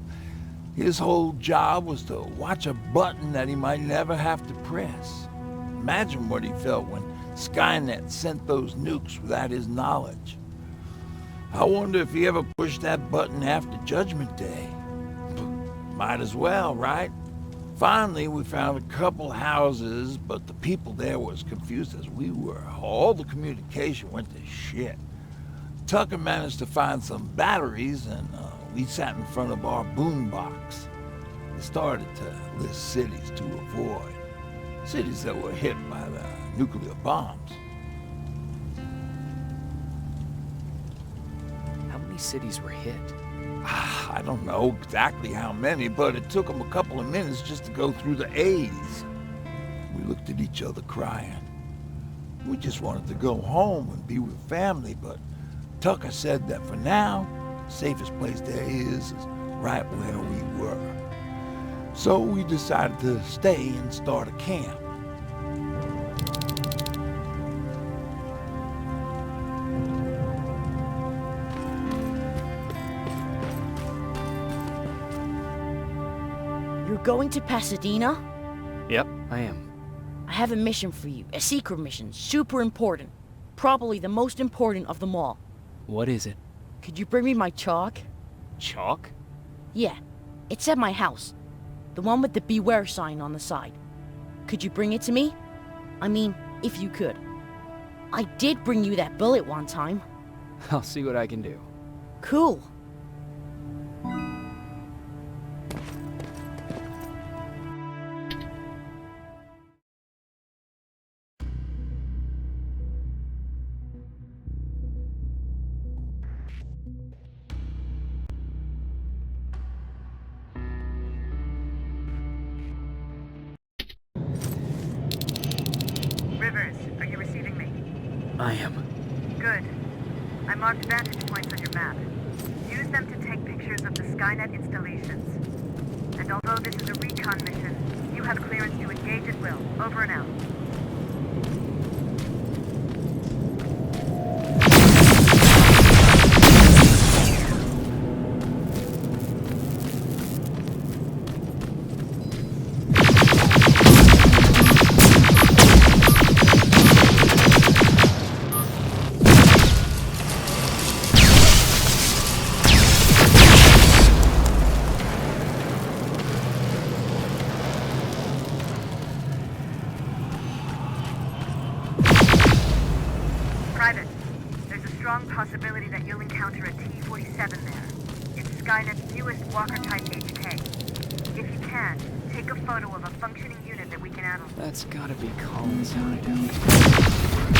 His whole job was to watch a button that he might never have to press. Imagine what he felt when Skynet sent those nukes without his knowledge. I wonder if he ever pushed that button after Judgment Day. Might as well, right? Finally, we found a couple houses, but the people there were as confused as we were. All the communication went to shit. Tucker managed to find some batteries, and we sat in front of our boombox. He started to list cities to avoid. Cities that were hit by the nuclear bombs. How many cities were hit? I don't know exactly how many, but it took them a couple of minutes just to go through the A's. We looked at each other crying. We just wanted to go home and be with family, but Tucker said that for now, the safest place there is right where we were. So we decided to stay and start a camp. You're going to Pasadena? Yep, I am. I have a mission for you. A secret mission. Super important. Probably the most important of them all. What is it? Could you bring me my chalk? Chalk? Yeah. It's at my house. The one with the beware sign on the side. Could you bring it to me? I mean, if you could. I did bring you that bullet one time. I'll see what I can do. Cool. Rivers, are you receiving me? I am. Good. I marked vantage points on your map. Use them to take pictures of the Skynet installations. And although this is a recon mission, you have clearance to engage at will. Over and out. Private, there's a strong possibility that you'll encounter a T-47 there. It's Skynet's newest Walker-type HK. If you can, take a photo of a functioning unit that we can analyze. That's gotta be Colin's hideout.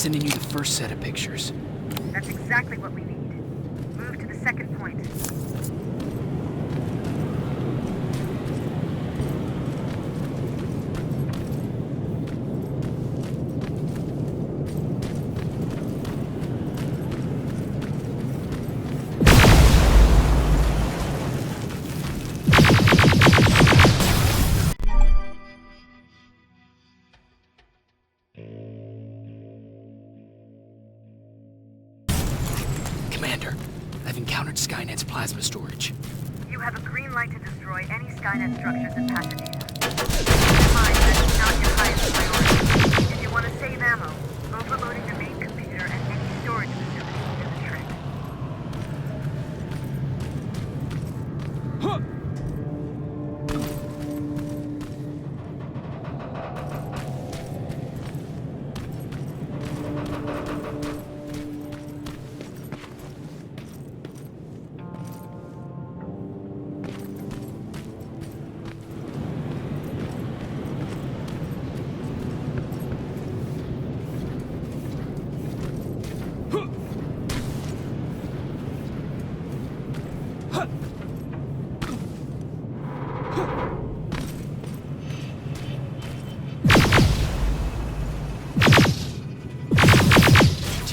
Sending you the first set of pictures. That's exactly what we need. Move to the second point. Commander, I've encountered Skynet's plasma storage. You have a green light to destroy any Skynet structures in Pasadena. Keep in mind that it's not your highest priority. save ammo. Overloading the main computer and any storage facility will do the trick.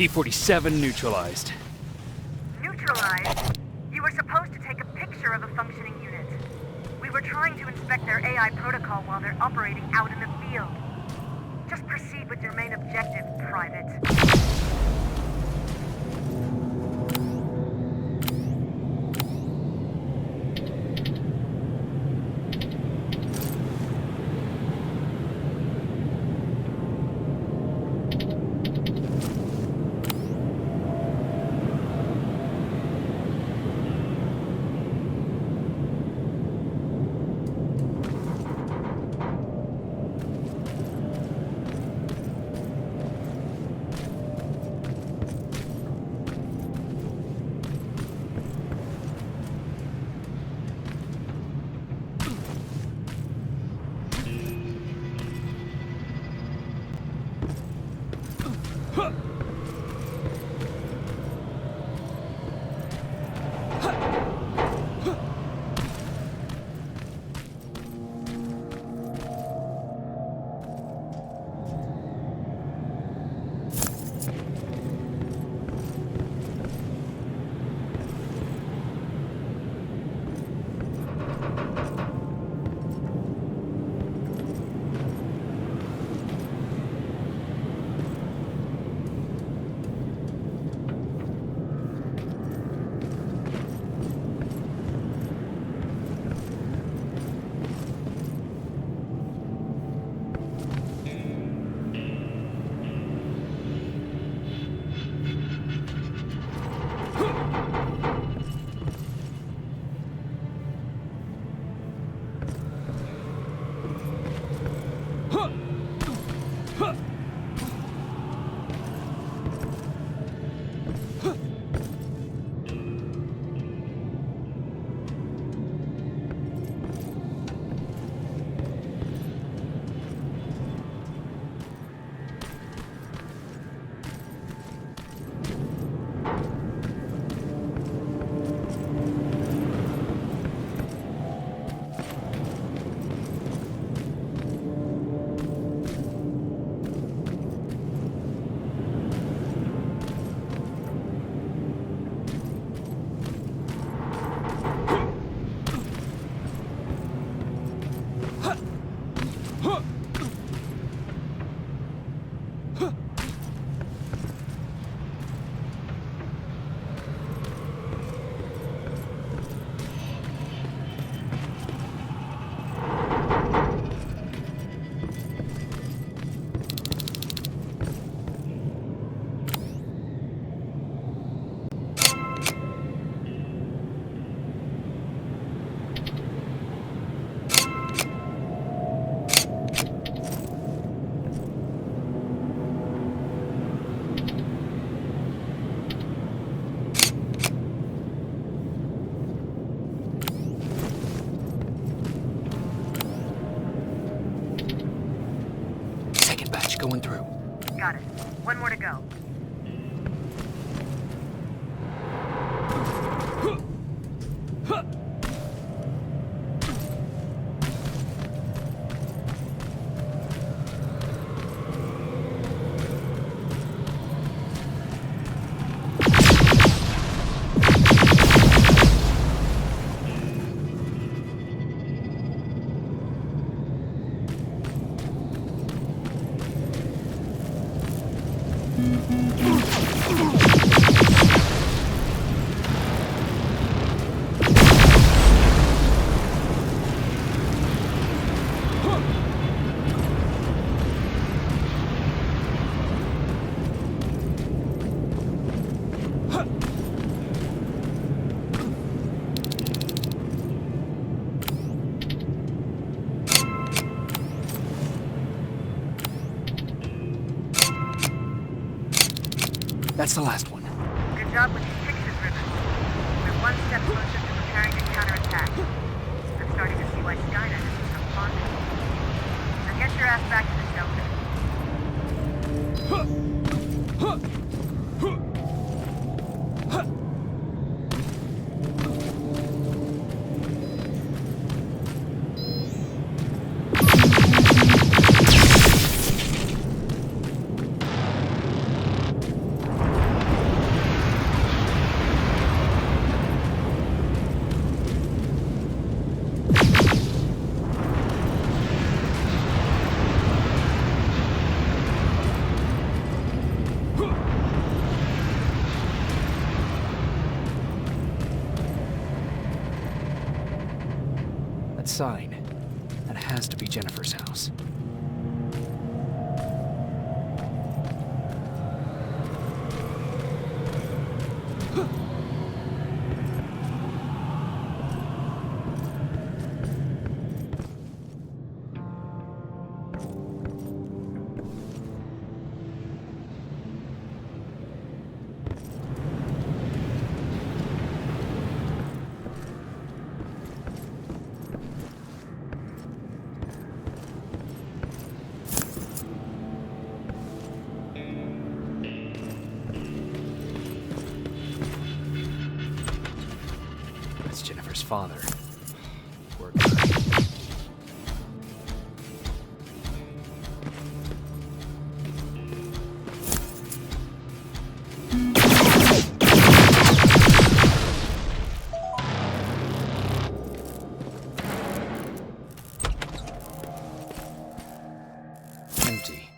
T-47 neutralized. Neutralized? You were supposed to take a picture of a functioning unit. We were trying to inspect their AI protocol while they're operating out in the field. Just proceed with your main objective, Private. Going through. Got it. One more to go. Mm-hmm. That's the last one. Good job with these fixes, Rivers. We're one step closer to preparing to counterattack. I'm starting to see why Skynet has become fond of you. Now get your ass back to the shelter. That sign. That has to be Jennifer's house. That's Jennifer's father. Poor guy. Empty.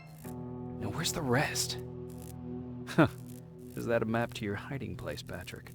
Now where's the rest? Huh. Is that a map to your hiding place, Patrick?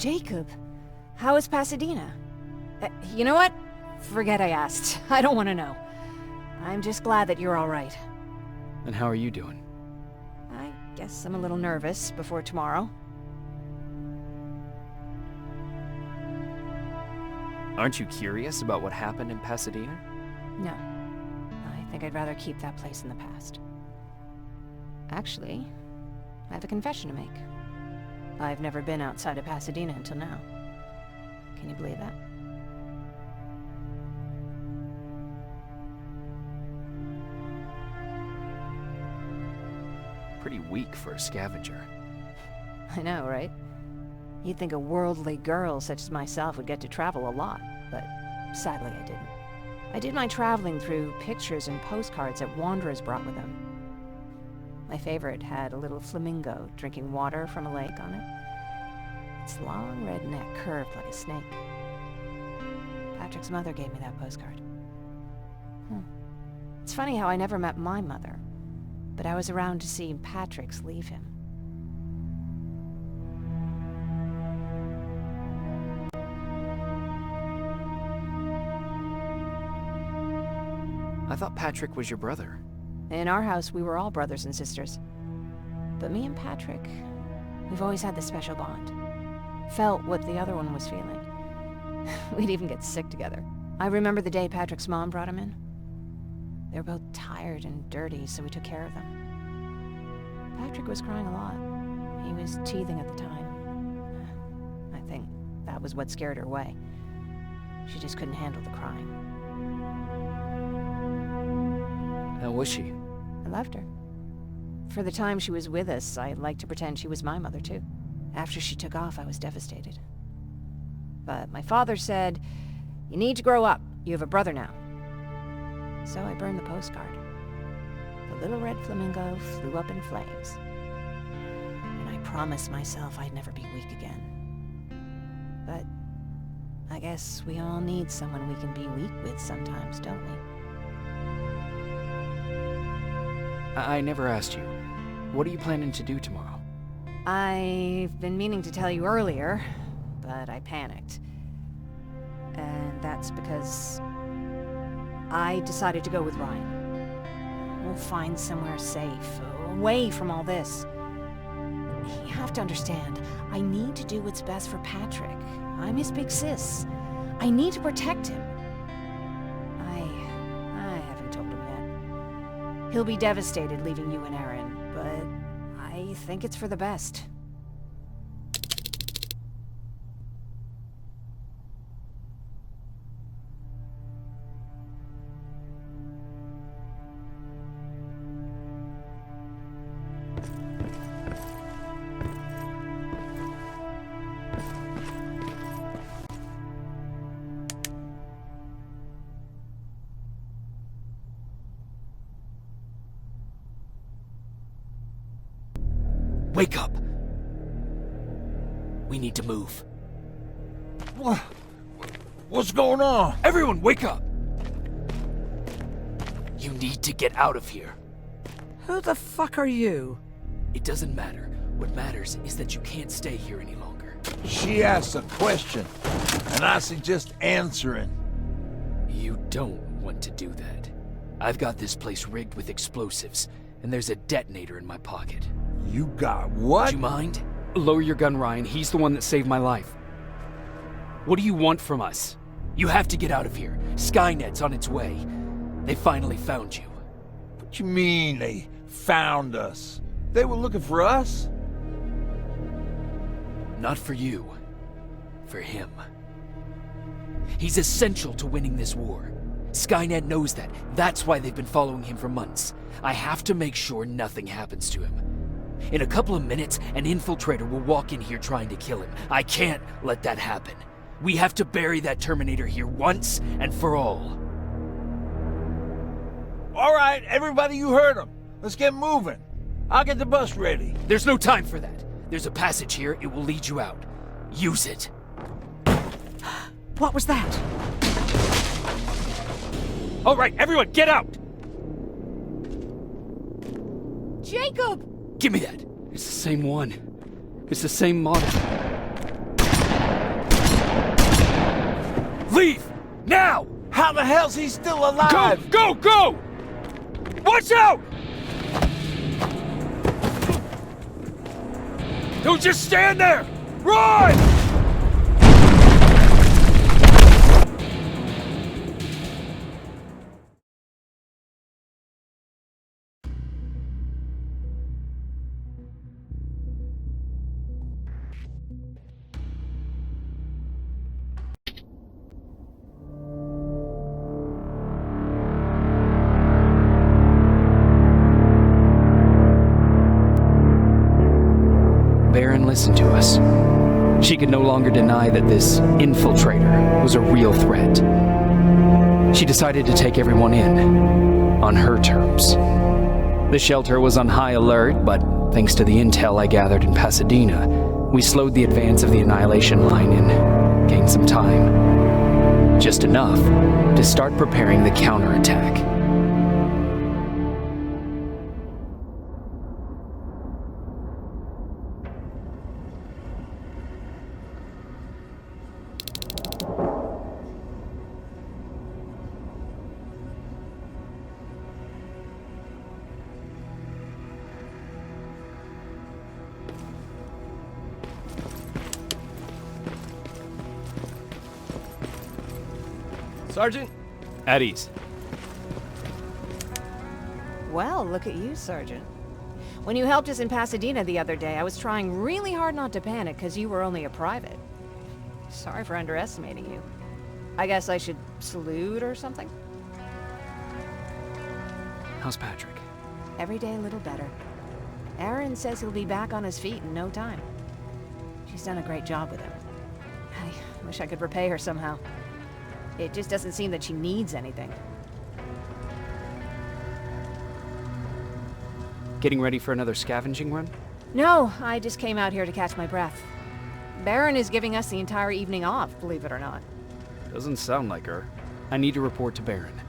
Jacob, how is Pasadena? You know what? Forget I asked. I don't want to know. I'm just glad that you're all right. And how are you doing? I guess I'm a little nervous before tomorrow. Aren't you curious about what happened in Pasadena? No. I think I'd rather keep that place in the past. Actually, I have a confession to make. I've never been outside of Pasadena until now. Can you believe that? Pretty weak for a scavenger. I know, right? You'd think a worldly girl such as myself would get to travel a lot, but sadly I didn't. I did my traveling through pictures and postcards that wanderers brought with them. My favorite had a little flamingo drinking water from a lake on it. Its long red neck curved like a snake. Patrick's mother gave me that postcard. It's funny how I never met my mother, but I was around to see Patrick's leave him. I thought Patrick was your brother. In our house, we were all brothers and sisters. But me and Patrick, we've always had this special bond. Felt what the other one was feeling. We'd even get sick together. I remember the day Patrick's mom brought him in. They were both tired and dirty, so we took care of them. Patrick was crying a lot. He was teething at the time. I think that was what scared her away. She just couldn't handle the crying. How was she? I loved her. For the time she was with us, I liked to pretend she was my mother, too. After she took off, I was devastated. But my father said, "You need to grow up. You have a brother now." So I burned the postcard. The little red flamingo flew up in flames. And I promised myself I'd never be weak again. But I guess we all need someone we can be weak with sometimes, don't we? I never asked you. What are you planning to do tomorrow? I've been meaning to tell you earlier, but I panicked. And that's because I decided to go with Ryan. We'll find somewhere safe, away from all this. You have to understand, I need to do what's best for Patrick. I'm his big sis. I need to protect him. I haven't told him yet. He'll be devastated leaving you and Aaron, but I think it's for the best. Wake up! We need to move. What's going on? Everyone, wake up! You need to get out of here. Who the fuck are you? It doesn't matter. What matters is that you can't stay here any longer. She asked a question, and I suggest answering. You don't want to do that. I've got this place rigged with explosives, and there's a detonator in my pocket. You got what? Do you mind? Lower your gun, Ryan. He's the one that saved my life. What do you want from us? You have to get out of here. Skynet's on its way. They finally found you. What you mean they found us? They were looking for us? Not for you. For him. He's essential to winning this war. Skynet knows that. That's why they've been following him for months. I have to make sure nothing happens to him. In a couple of minutes, an infiltrator will walk in here trying to kill him. I can't let that happen. We have to bury that Terminator here once and for all. All right, everybody, you heard him. Let's get moving. I'll get the bus ready. There's no time for that. There's a passage here. It will lead you out. Use it. What was that? All right, everyone, get out! Jacob! Give me that. It's the same one. It's the same model. Leave! Now! How the hell's he still alive? Go! Go! Watch out! Don't just stand there! Run! Baron listened to us. She could no longer deny that this infiltrator was a real threat. She decided to take everyone in, on her terms. The shelter was on high alert, but thanks to the intel I gathered in Pasadena, we slowed the advance of the Annihilation Line and gained some time. Just enough to start preparing the counterattack. Sergeant? At ease. Well, look at you, Sergeant. When you helped us in Pasadena the other day, I was trying really hard not to panic because you were only a private. Sorry for underestimating you. I guess I should salute or something? How's Patrick? Every day a little better. Aaron says he'll be back on his feet in no time. She's done a great job with him. I wish I could repay her somehow. It just doesn't seem that she needs anything. Getting ready for another scavenging run? No, I just came out here to catch my breath. Baron is giving us the entire evening off, believe it or not. Doesn't sound like her. I need to report to Baron.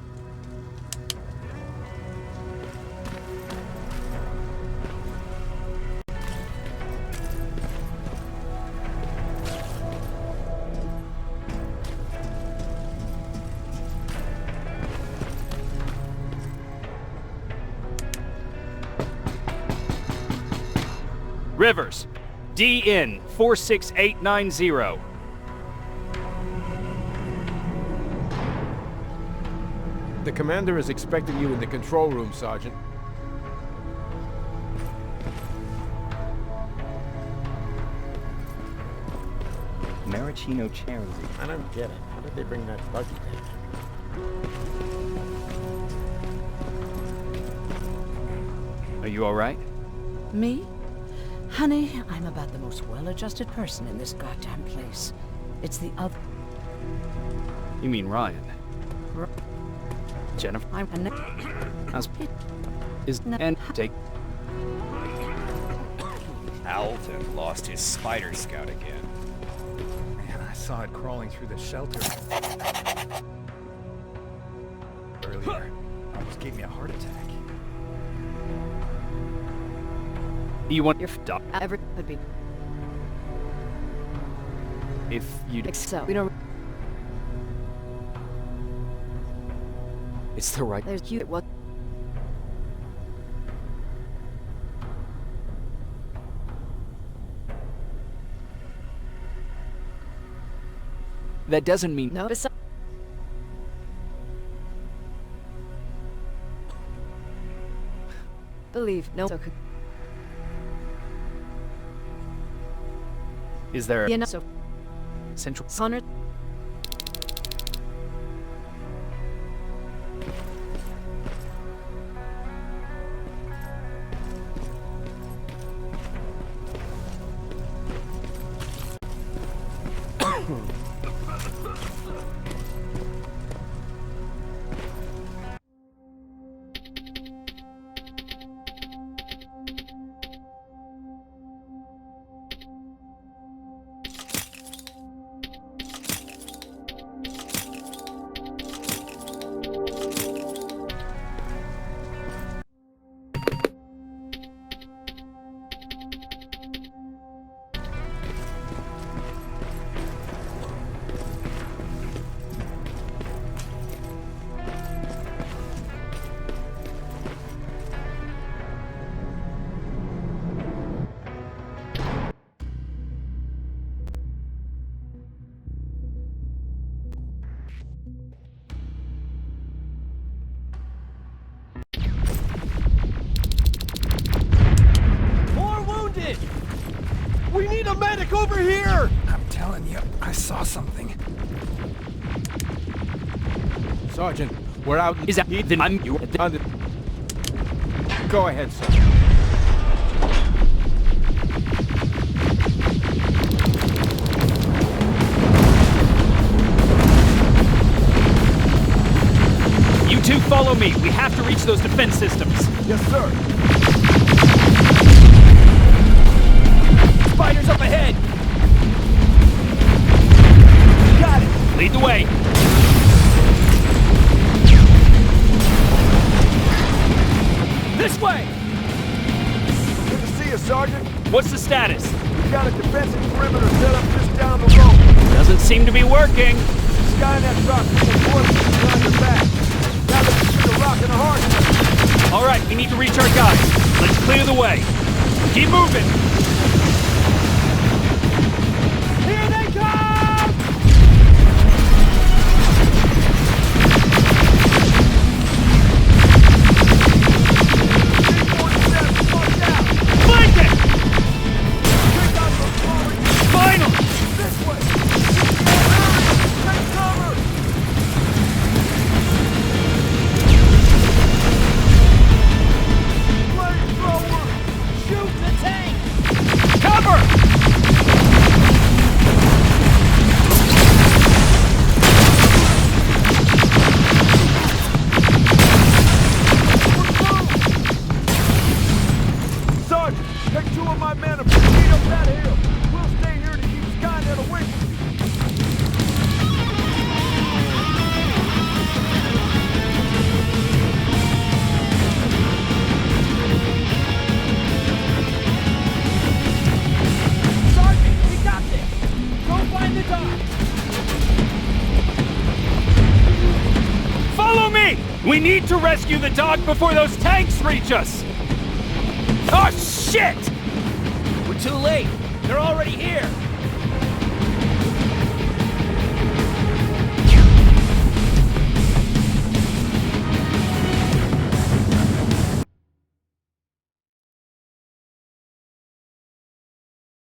Rivers, DN 46890. The commander is expecting you in the control room, Sergeant. Maraschino cherry. I don't get it. How did they bring that buggy there? Are you all right? Me? Honey, I'm about the most well-adjusted person in this goddamn place. It's the other... You mean Ryan? R- Jennifer? I'm... How's... Is... And... Take... Alton lost his spider scout again. Man, I saw it crawling through the shelter earlier. Almost gave me a heart attack. You want... Your dog ever could be. If you... So, we don't... It's the right... There's you... What? That doesn't mean... No, believe, no... So, Is there... you know, so... Central... Connor... a medic over here! I'm telling you, I saw something. Sergeant, we're out. Is that then I'm you? Go ahead, Sergeant. You two follow me. We have to reach those defense systems. Yes, sir. Spiders up ahead. Got it. Lead the way. This way. Good to see you, Sergeant. What's the status? We got a defensive perimeter set up just down the road. Doesn't seem to be working. Skynet dropped reinforcements behind your back. Now that you see the rock in the hard. All right, we need to reach our guys. Let's clear the way. Keep moving. Here they come! Flank it! Finally! This way! Take cover! Flamethrower! Shoot the tank! Cover! Sergeant, take 2 of my men and proceed up that hill. We'll stay here to keep Skynet away from you. Sergeant, we got this! Go find the dog! Follow me! We need to rescue the dog before those tanks reach us! Oh, shit! We're too late. They're already